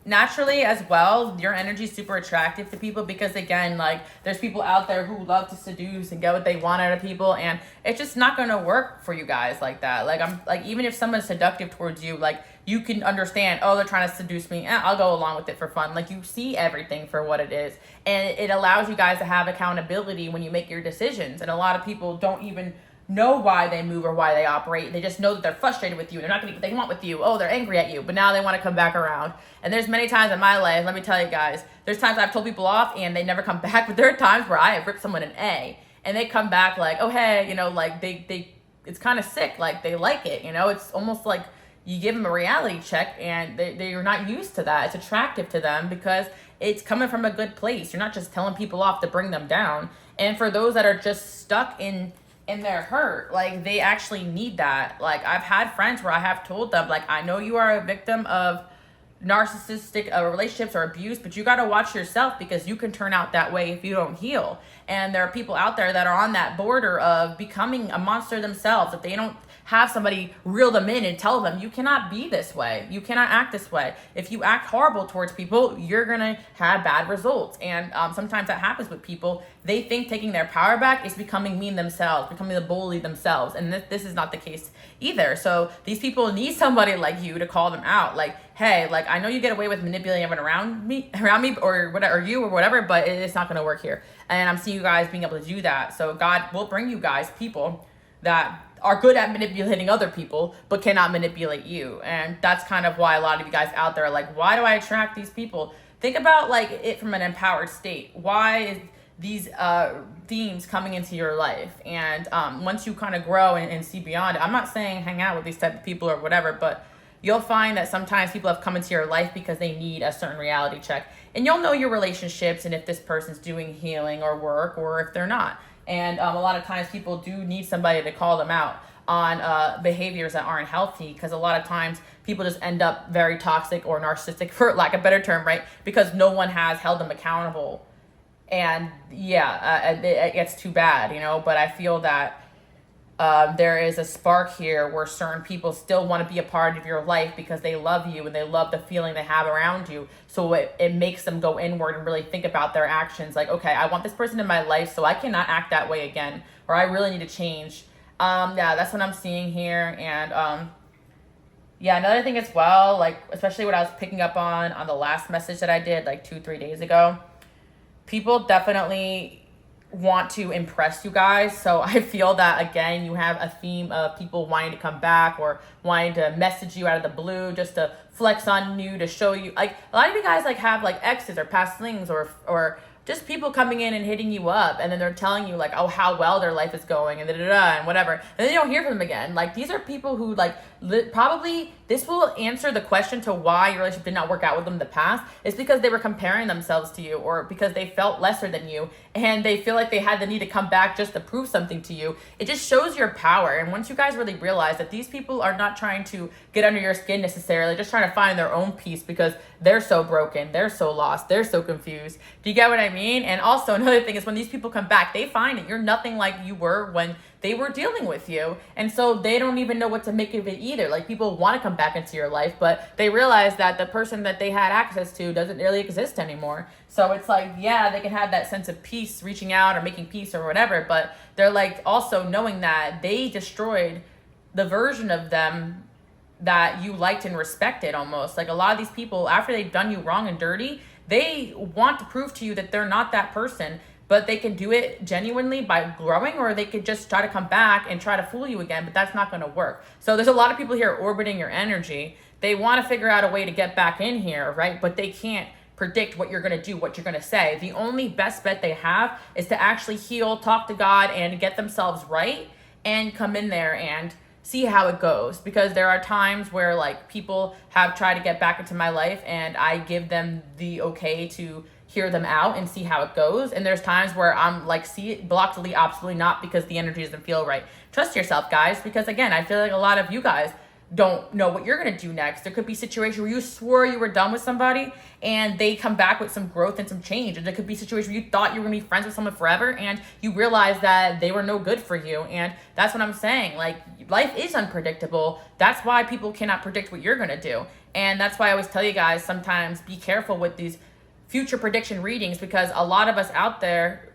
Naturally as well, your energy is super attractive to people because, again, like, there's people out there who love to seduce and get what they want out of people, and it's just not going to work for you guys like that. Like, I'm like, even if someone's seductive towards you, like, you can understand, oh, they're trying to seduce me, I'll go along with it for fun. Like, you see everything for what it is, and it allows you guys to have accountability when you make your decisions. And a lot of people don't even know why they move or why they operate. They just know that they're frustrated with you. They're not going to get what they want with you. Oh, they're angry at you, but now they want to come back around. And there's many times in my life, let me tell you guys, there's times I've told people off and they never come back, but there are times where I have ripped someone an A and they come back like, oh, hey, you know, like they it's kind of sick. Like, they like it, you know. It's almost like you give them a reality check and they're not used to that. It's attractive to them because it's coming from a good place. You're not just telling people off to bring them down. And for those that are just stuck in their hurt, like, they actually need that. Like, I've had friends where I have told them, like, I know you are a victim of narcissistic relationships or abuse, but you got to watch yourself because you can turn out that way if you don't heal. And there are people out there that are on that border of becoming a monster themselves if they don't have somebody reel them in and tell them, you cannot be this way. You cannot act this way. If you act horrible towards people, you're going to have bad results. And sometimes that happens with people. They think taking their power back is becoming mean themselves, becoming the bully themselves. And this is not the case either. So these people need somebody like you to call them out. Like, hey, like, I know you get away with manipulating everyone around me or whatever, or you or whatever, but it's not going to work here. And I'm seeing you guys being able to do that. So God will bring you guys people that are good at manipulating other people, but cannot manipulate you. And that's kind of why a lot of you guys out there are like, why do I attract these people? Think about like it from an empowered state. Why is these themes coming into your life? And once you kind of grow and see beyond it, I'm not saying hang out with these type of people or whatever, but you'll find that sometimes people have come into your life because they need a certain reality check. And you'll know your relationships and if this person's doing healing or work or if they're not. And a lot of times people do need somebody to call them out on behaviors that aren't healthy, because a lot of times people just end up very toxic or narcissistic, for lack of a better term, right? Because no one has held them accountable. And yeah, it gets too bad, you know, but I feel that there is a spark here where certain people still want to be a part of your life because they love you and they love the feeling they have around you. So it makes them go inward and really think about their actions. Like, okay, I want this person in my life, so I cannot act that way again, or I really need to change Yeah, that's what I'm seeing here. And yeah, another thing as well, like especially what I was picking up on the last message that I did like 2-3 days ago, people definitely want to impress you guys. So I feel that again, you have a theme of people wanting to come back or wanting to message you out of the blue just to flex on you, to show you, like a lot of you guys like have like exes or past flings or just people coming in and hitting you up, and then they're telling you like, oh, how well their life is going and and whatever, and then you don't hear from them again. Like these are people who like probably this will answer the question to why your relationship did not work out with them in the past. It's because they were comparing themselves to you, or because they felt lesser than you and they feel like they had the need to come back just to prove something to you. It just shows your power. And once you guys really realize that these people are not trying to get under your skin necessarily, just trying to find their own peace because they're so broken, they're so lost, they're so confused. Do you get what I mean? And also another thing is when these people come back, they find that you're nothing like you were when they were dealing with you. And so they don't even know what to make of it either. Like people want to come back into your life, but they realize that the person that they had access to doesn't really exist anymore. So it's like, yeah, they can have that sense of peace reaching out or making peace or whatever, but they're like also knowing that they destroyed the version of them that you liked and respected almost. Like a lot of these people, after they've done you wrong and dirty, they want to prove to you that they're not that person, but they can do it genuinely by growing, or they could just try to come back and try to fool you again, but that's not going to work. So there's a lot of people here orbiting your energy. They want to figure out a way to get back in here, right? But they can't predict what you're going to do, what you're going to say. The only best bet they have is to actually heal, talk to God, and get themselves right, and come in there and see how it goes. Because there are times where like people have tried to get back into my life and I give them the okay to hear them out and see how it goes. And there's times where I'm like, see, block, delete, absolutely not, because the energy doesn't feel right. Trust yourself, guys, because again, I feel like a lot of you guys don't know what you're going to do next. There could be situations where you swore you were done with somebody and they come back with some growth and some change. And there could be situations where you thought you were going to be friends with someone forever and you realize that they were no good for you. And that's what I'm saying. Like, life is unpredictable. That's why people cannot predict what you're going to do. And that's why I always tell you guys, sometimes be careful with these future prediction readings, because a lot of us out there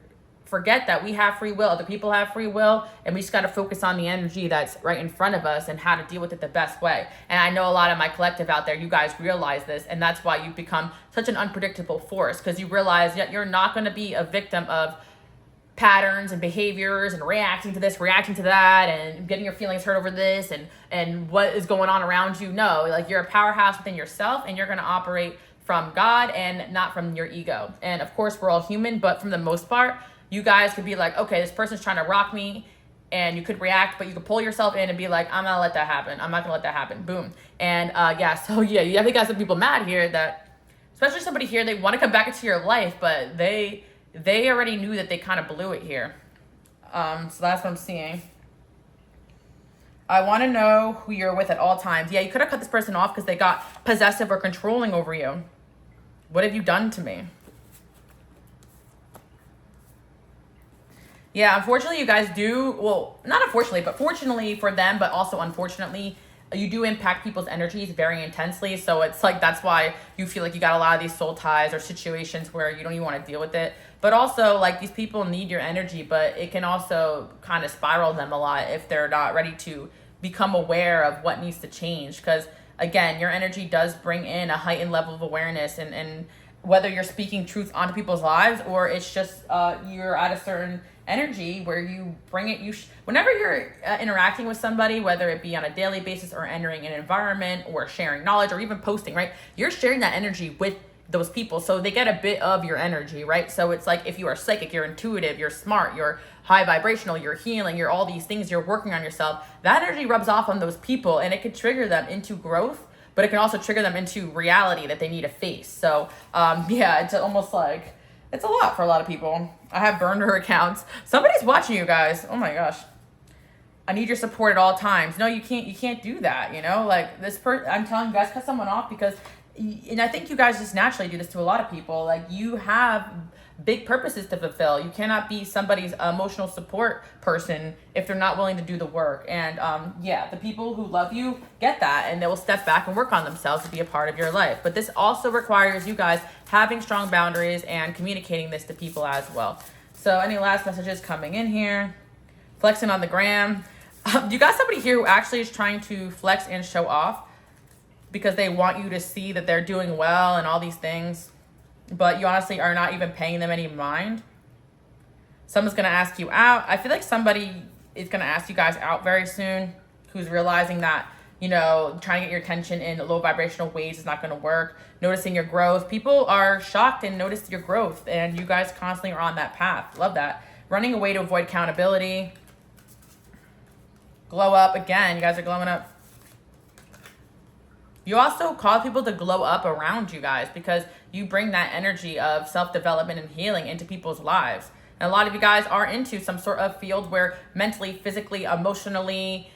forget that we have free will, other people have free will, and we just got to focus on the energy that's right in front of us and how to deal with it the best way. And I know a lot of my collective out there, you guys realize this, and that's why you've become such an unpredictable force, because you realize that you're not going to be a victim of patterns and behaviors and reacting to this, reacting to that, and getting your feelings hurt over this and what is going on around you. No, like you're a powerhouse within yourself, and you're going to operate from God and not from your ego. And of course, we're all human, but from the most part, you guys could be like, okay, this person's trying to rock me, and you could react, but you could pull yourself in and be like, I'm not gonna let that happen. I'm not gonna let that happen. Boom. And yeah, so yeah, you definitely got some people mad here that, especially somebody here, they want to come back into your life, but they already knew that they kind of blew it here. So that's what I'm seeing. I want to know who you're with at all times. Yeah, you could have cut this person off because they got possessive or controlling over you. What have you done to me? Yeah, unfortunately, you guys do, well, not unfortunately, but fortunately for them, but also unfortunately, you do impact people's energies very intensely. So it's like, that's why you feel like you got a lot of these soul ties or situations where you don't even want to deal with it. But also, like, these people need your energy, but it can also kind of spiral them a lot if they're not ready to become aware of what needs to change. Because again, your energy does bring in a heightened level of awareness, and whether you're speaking truth onto people's lives or it's just you're at a certain energy where you bring it, whenever you're interacting with somebody, whether it be on a daily basis or entering an environment or sharing knowledge or even posting, right? You're sharing that energy with those people, so they get a bit of your energy, right? So it's like, if you are psychic, you're intuitive, you're smart, you're high vibrational, you're healing, you're all these things, you're working on yourself, that energy rubs off on those people and it could trigger them into growth, but it can also trigger them into reality that they need to face. So yeah, it's almost like, it's a lot for a lot of people. I have burner accounts. Somebody's watching you guys. Oh my gosh. I need your support at all times. No, you can't do that, you know? Like, this I'm telling you guys, cut someone off, because, and I think you guys just naturally do this to a lot of people. Like, you have big purposes to fulfill. You cannot be somebody's emotional support person if they're not willing to do the work. And yeah, the people who love you get that, and they will step back and work on themselves to be a part of your life. But this also requires you guys having strong boundaries and communicating this to people as well. So any last messages coming in here? Flexing on the gram. You got somebody here who actually is trying to flex and show off because they want you to see that they're doing well and all these things, but you honestly are not even paying them any mind. Someone's going to ask you out. I feel like somebody is going to ask you guys out very soon who's realizing that, you know, trying to get your attention in low vibrational ways is not going to work. Noticing your growth. People are shocked and notice your growth, and you guys constantly are on that path. Love that. Running away to avoid accountability. Glow up. Again, you guys are glowing up. You also cause people to glow up around you guys because you bring that energy of self-development and healing into people's lives. And a lot of you guys are into some sort of field where mentally, physically, emotionally,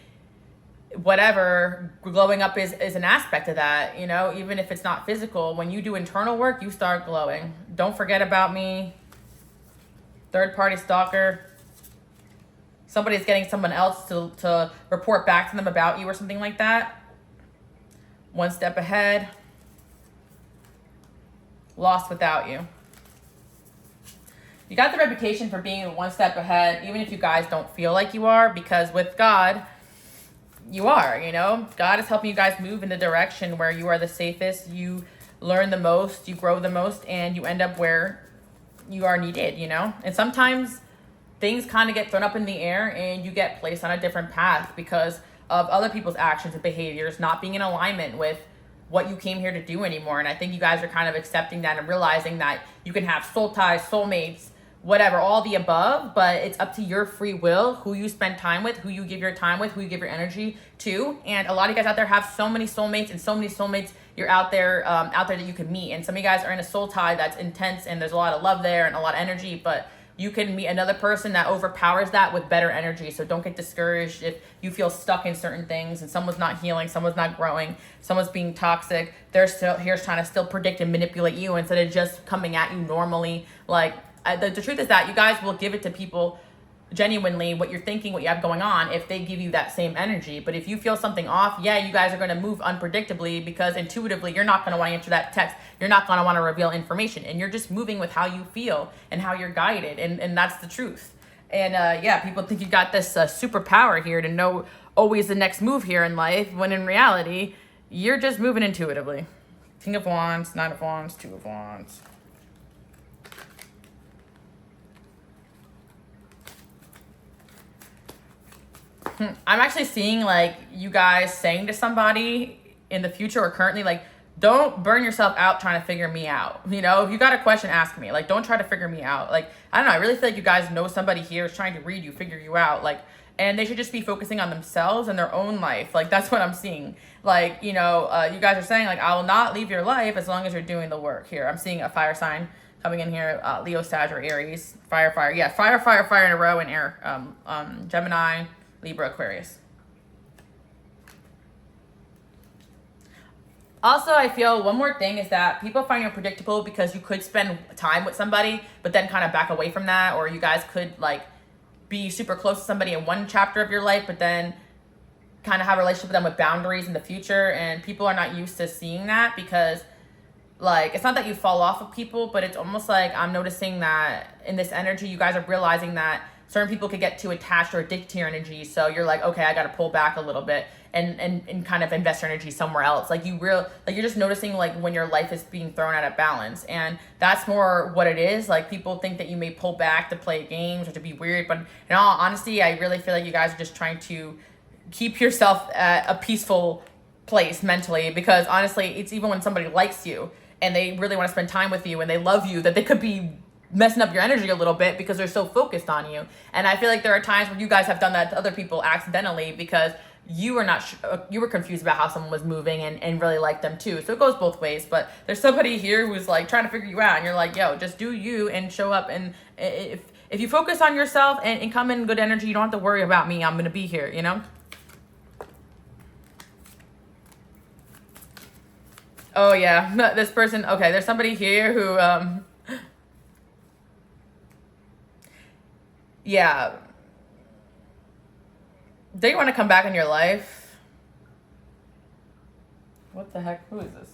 whatever, glowing up is an aspect of that. You know, even if it's not physical, when you do internal work, you start glowing. Don't forget about me. Third party stalker. Somebody's getting someone else to report back to them about you or something like that. One step ahead. Lost without you. You got the reputation for being one step ahead, even if you guys don't feel like you are, because with God, you are, you know? God is helping you guys move in the direction where you are the safest, you learn the most, you grow the most, and you end up where you are needed, you know? And sometimes things kind of get thrown up in the air and you get placed on a different path because of other people's actions and behaviors not being in alignment with what you came here to do anymore. And I think you guys are kind of accepting that and realizing that you can have soul ties, soulmates, whatever, all the above, but it's up to your free will, who you spend time with, who you give your time with, who you give your energy to. And a lot of you guys out there have so many soulmates, and so many soulmates you're out there that you can meet. And some of you guys are in a soul tie that's intense and there's a lot of love there and a lot of energy, but you can meet another person that overpowers that with better energy. So don't get discouraged if you feel stuck in certain things and someone's not healing, someone's not growing, someone's being toxic. They're still here trying to still predict and manipulate you instead of just coming at you normally. Like, the truth is that you guys will give it to people genuinely what you're thinking, what you have going on, if they give you that same energy. But if you feel something off, yeah, you guys are going to move unpredictably because intuitively you're not going to want to answer that text. You're not going to want to reveal information, and you're just moving with how you feel and how you're guided. And that's the truth. And yeah, people think you got this superpower here to know always the next move here in life, when in reality, you're just moving intuitively. King of Wands, Nine of Wands, Two of Wands. I'm actually seeing like you guys saying to somebody in the future or currently, like, don't burn yourself out trying to figure me out. You know, if you got a question, ask me. Like, don't try to figure me out. Like, I don't know. I really feel like you guys know somebody here is trying to read you, figure you out. Like, and they should just be focusing on themselves and their own life. Like, that's what I'm seeing. Like, you know, you guys are saying like, I will not leave your life as long as you're doing the work here. I'm seeing a fire sign coming in here. Leo, Sag, or Aries. Fire, fire. Yeah, fire, fire, fire in a row in air. Gemini, Libra, Aquarius. Also, I feel one more thing is that people find you unpredictable because you could spend time with somebody, but then kind of back away from that. Or you guys could like be super close to somebody in one chapter of your life, but then kind of have a relationship with them with boundaries in the future. And people are not used to seeing that because like, it's not that you fall off of people, but it's almost like I'm noticing that in this energy, you guys are realizing that certain people could get too attached or addicted to your energy. So you're like, okay, I got to pull back a little bit and kind of invest your energy somewhere else. Like you're just noticing like when your life is being thrown out of balance. And that's more what it is. Like people think that you may pull back to play games or to be weird. But in all honesty, I really feel like you guys are just trying to keep yourself at a peaceful place mentally, because honestly, it's even when somebody likes you and they really want to spend time with you and they love you, that they could be messing up your energy a little bit because they're so focused on you. And I feel like there are times where you guys have done that to other people accidentally because you were not you were confused about how someone was moving and really liked them too. So it goes both ways. But there's somebody here who's like trying to figure you out, and you're like, yo, just do you and show up. And if you focus on yourself and come in good energy, you don't have to worry about me. I'm gonna be here, you know. Oh yeah, this person. Okay, there's somebody here who yeah, they want to come back in your life. What the heck? Who is this?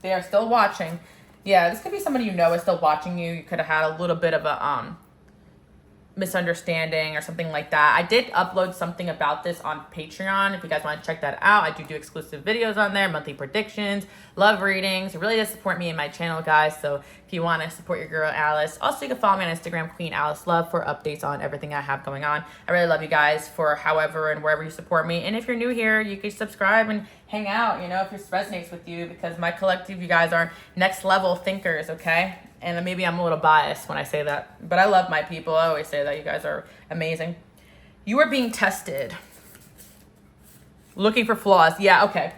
They are still watching. Yeah, this could be somebody you know is still watching you. You could have had a little bit of a misunderstanding or something like that. I did upload something about this on Patreon. If you guys want to check that out, I do exclusive videos on there, monthly predictions, love readings. It really does support me and my channel, guys. So if you want to support your girl Alice, also you can follow me on Instagram, Queen Alice Love, for updates on everything I have going on. I really love you guys for however and wherever you support me. And if you're new here, you can subscribe and hang out, you know, if this resonates with you, because my collective, you guys are next level thinkers, okay? And maybe I'm a little biased when I say that, but I love my people. I always say that. You guys are amazing. You are being tested. Looking for flaws. Yeah, okay.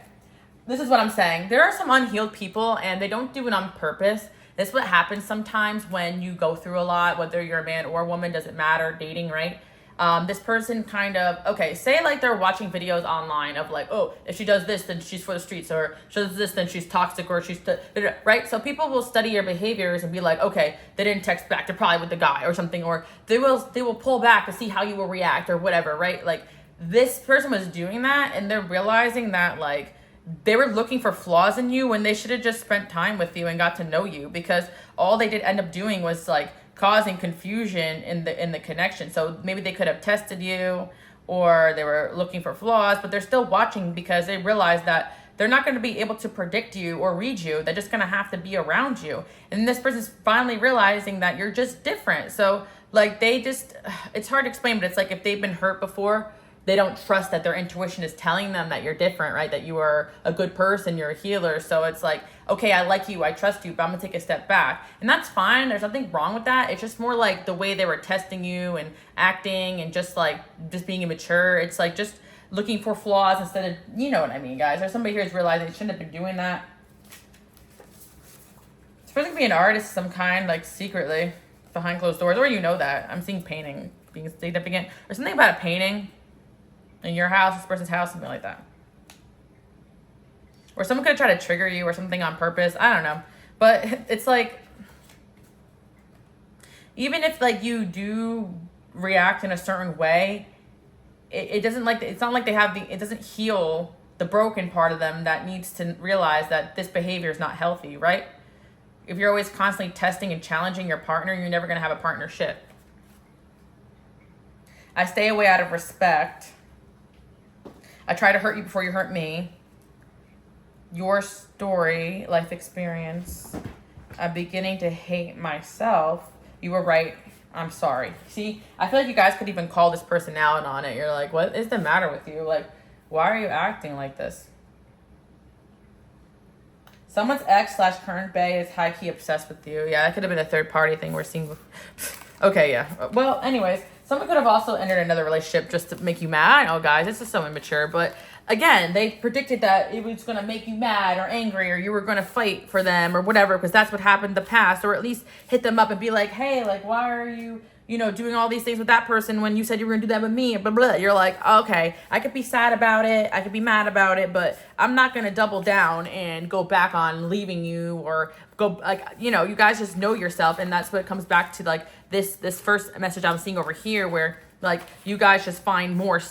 This is what I'm saying. There are some unhealed people, and they don't do it on purpose. This is what happens sometimes when you go through a lot, whether you're a man or a woman, doesn't matter, dating, right? This person kind of, okay, say like they're watching videos online of like, oh, if she does this, then she's for the streets, or she does this, then she's toxic, or she's, right? So people will study your behaviors and be like, okay, they didn't text back, they're probably with the guy or something, or they will pull back to see how you will react or whatever, right? Like this person was doing that, and they're realizing that like they were looking for flaws in you when they should have just spent time with you and got to know you, because all they did end up doing was like causing confusion in the connection. So maybe they could have tested you, or they were looking for flaws, but they're still watching because they realize that they're not going to be able to predict you or read you. They're just going to have to be around you. And this person's finally realizing that you're just different. So like they just, it's hard to explain, but it's like if they've been hurt before, they don't trust that their intuition is telling them that you're different, right? That you are a good person, you're a healer. So it's like, okay, I like you, I trust you, but I'm gonna take a step back. And that's fine, there's nothing wrong with that. It's just more like the way they were testing you and acting and just being immature. It's like just looking for flaws instead of, you know what I mean, guys. There's somebody here who's realizing they shouldn't have been doing that. It's supposed to be an artist of some kind, like secretly, behind closed doors, or you know that. I'm seeing painting being significant, or something about a painting in your house, this person's house, something like that. Or someone could try to trigger you or something on purpose. I don't know. But it's like, even if like you do react in a certain way, it doesn't like, it's not like they have it doesn't heal the broken part of them that needs to realize that this behavior is not healthy, right? If you're always constantly testing and challenging your partner, you're never going to have a partnership. I stay away out of respect. I try to hurt you before you hurt me. Your story, life experience. I'm beginning to hate myself. You were right. I'm sorry. See, I feel like you guys could even call this person out on it. You're like, what is the matter with you? Like, why are you acting like this? Someone's ex/current bae is high-key obsessed with you. Yeah, that could have been a third-party thing we're seeing. Okay, yeah. Well, anyways, someone could have also entered another relationship just to make you mad. I know, guys, this is so immature, but again, they predicted that it was going to make you mad or angry, or you were going to fight for them or whatever, because that's what happened in the past, or at least hit them up and be like, hey, like, why are you, doing all these things with that person when you said you were going to do that with me, blah, blah. You're like, okay, I could be sad about it, I could be mad about it, but I'm not going to double down and go back on leaving you, or go, like, you guys just know yourself. And that's what comes back to, like, this first message I'm seeing over here, where, like, you guys just find more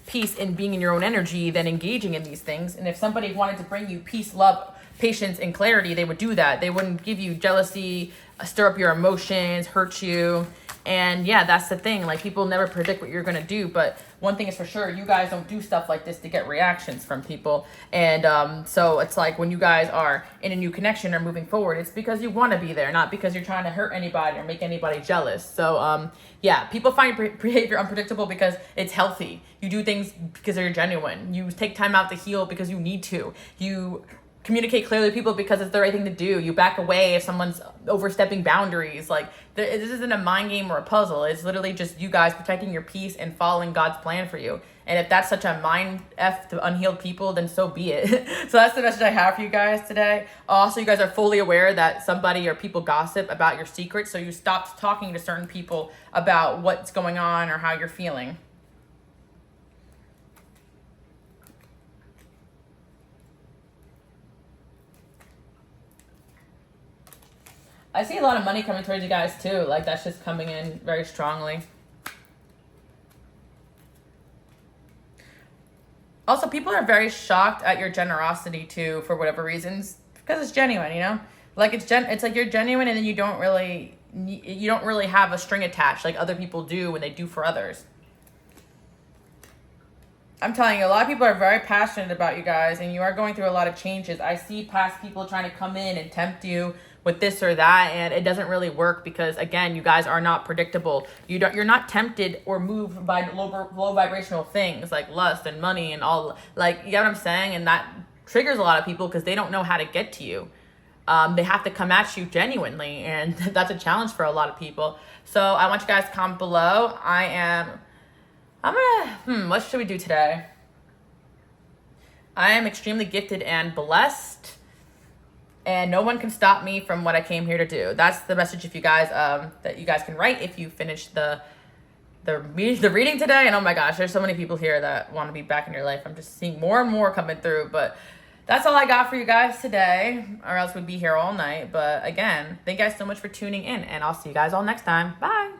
peace in being in your own energy than engaging in these things. And if somebody wanted to bring you peace, love, patience, and clarity, they would do that. They wouldn't give you jealousy, stir up your emotions, hurt you. And yeah, that's the thing. Like, people never predict what you're going to do. But one thing is for sure, you guys don't do stuff like this to get reactions from people. And so it's like when you guys are in a new connection or moving forward, it's because you want to be there, not because you're trying to hurt anybody or make anybody jealous. So yeah, people find behavior unpredictable because it's healthy. You do things because they're genuine. You take time out to heal because you need to. You communicate clearly with people because it's the right thing to do. You back away if someone's overstepping boundaries. Like, this isn't a mind game or a puzzle. It's literally just you guys protecting your peace and following God's plan for you. And if that's such a mind F to unhealed people, then so be it. So that's the message I have for you guys today. Also, you guys are fully aware that somebody or people gossip about your secrets, so you stopped talking to certain people about what's going on or how you're feeling. I see a lot of money coming towards you guys too. Like, that's just coming in very strongly. Also, people are very shocked at your generosity too, for whatever reasons, because it's genuine, Like, it's like you're genuine, and then you don't really you don't really have a string attached like other people do when they do for others. I'm telling you, a lot of people are very passionate about you guys, and you are going through a lot of changes. I see past people trying to come in and tempt you with this or that, and it doesn't really work because, again, you guys are not predictable. You're not tempted or moved by low vibrational things like lust and money and all. Like, you get what I'm saying? And that triggers a lot of people because they don't know how to get to you. They have to come at you genuinely, and that's a challenge for a lot of people. So I want you guys to comment below. What should we do today? I am extremely gifted and blessed, and no one can stop me from what I came here to do. That's the message if you guys, that you guys can write if you finish the reading today. And oh my gosh, there's so many people here that want to be back in your life. I'm just seeing more and more coming through, but that's all I got for you guys today, or else we'd be here all night. But again, thank you guys so much for tuning in, and I'll see you guys all next time. Bye.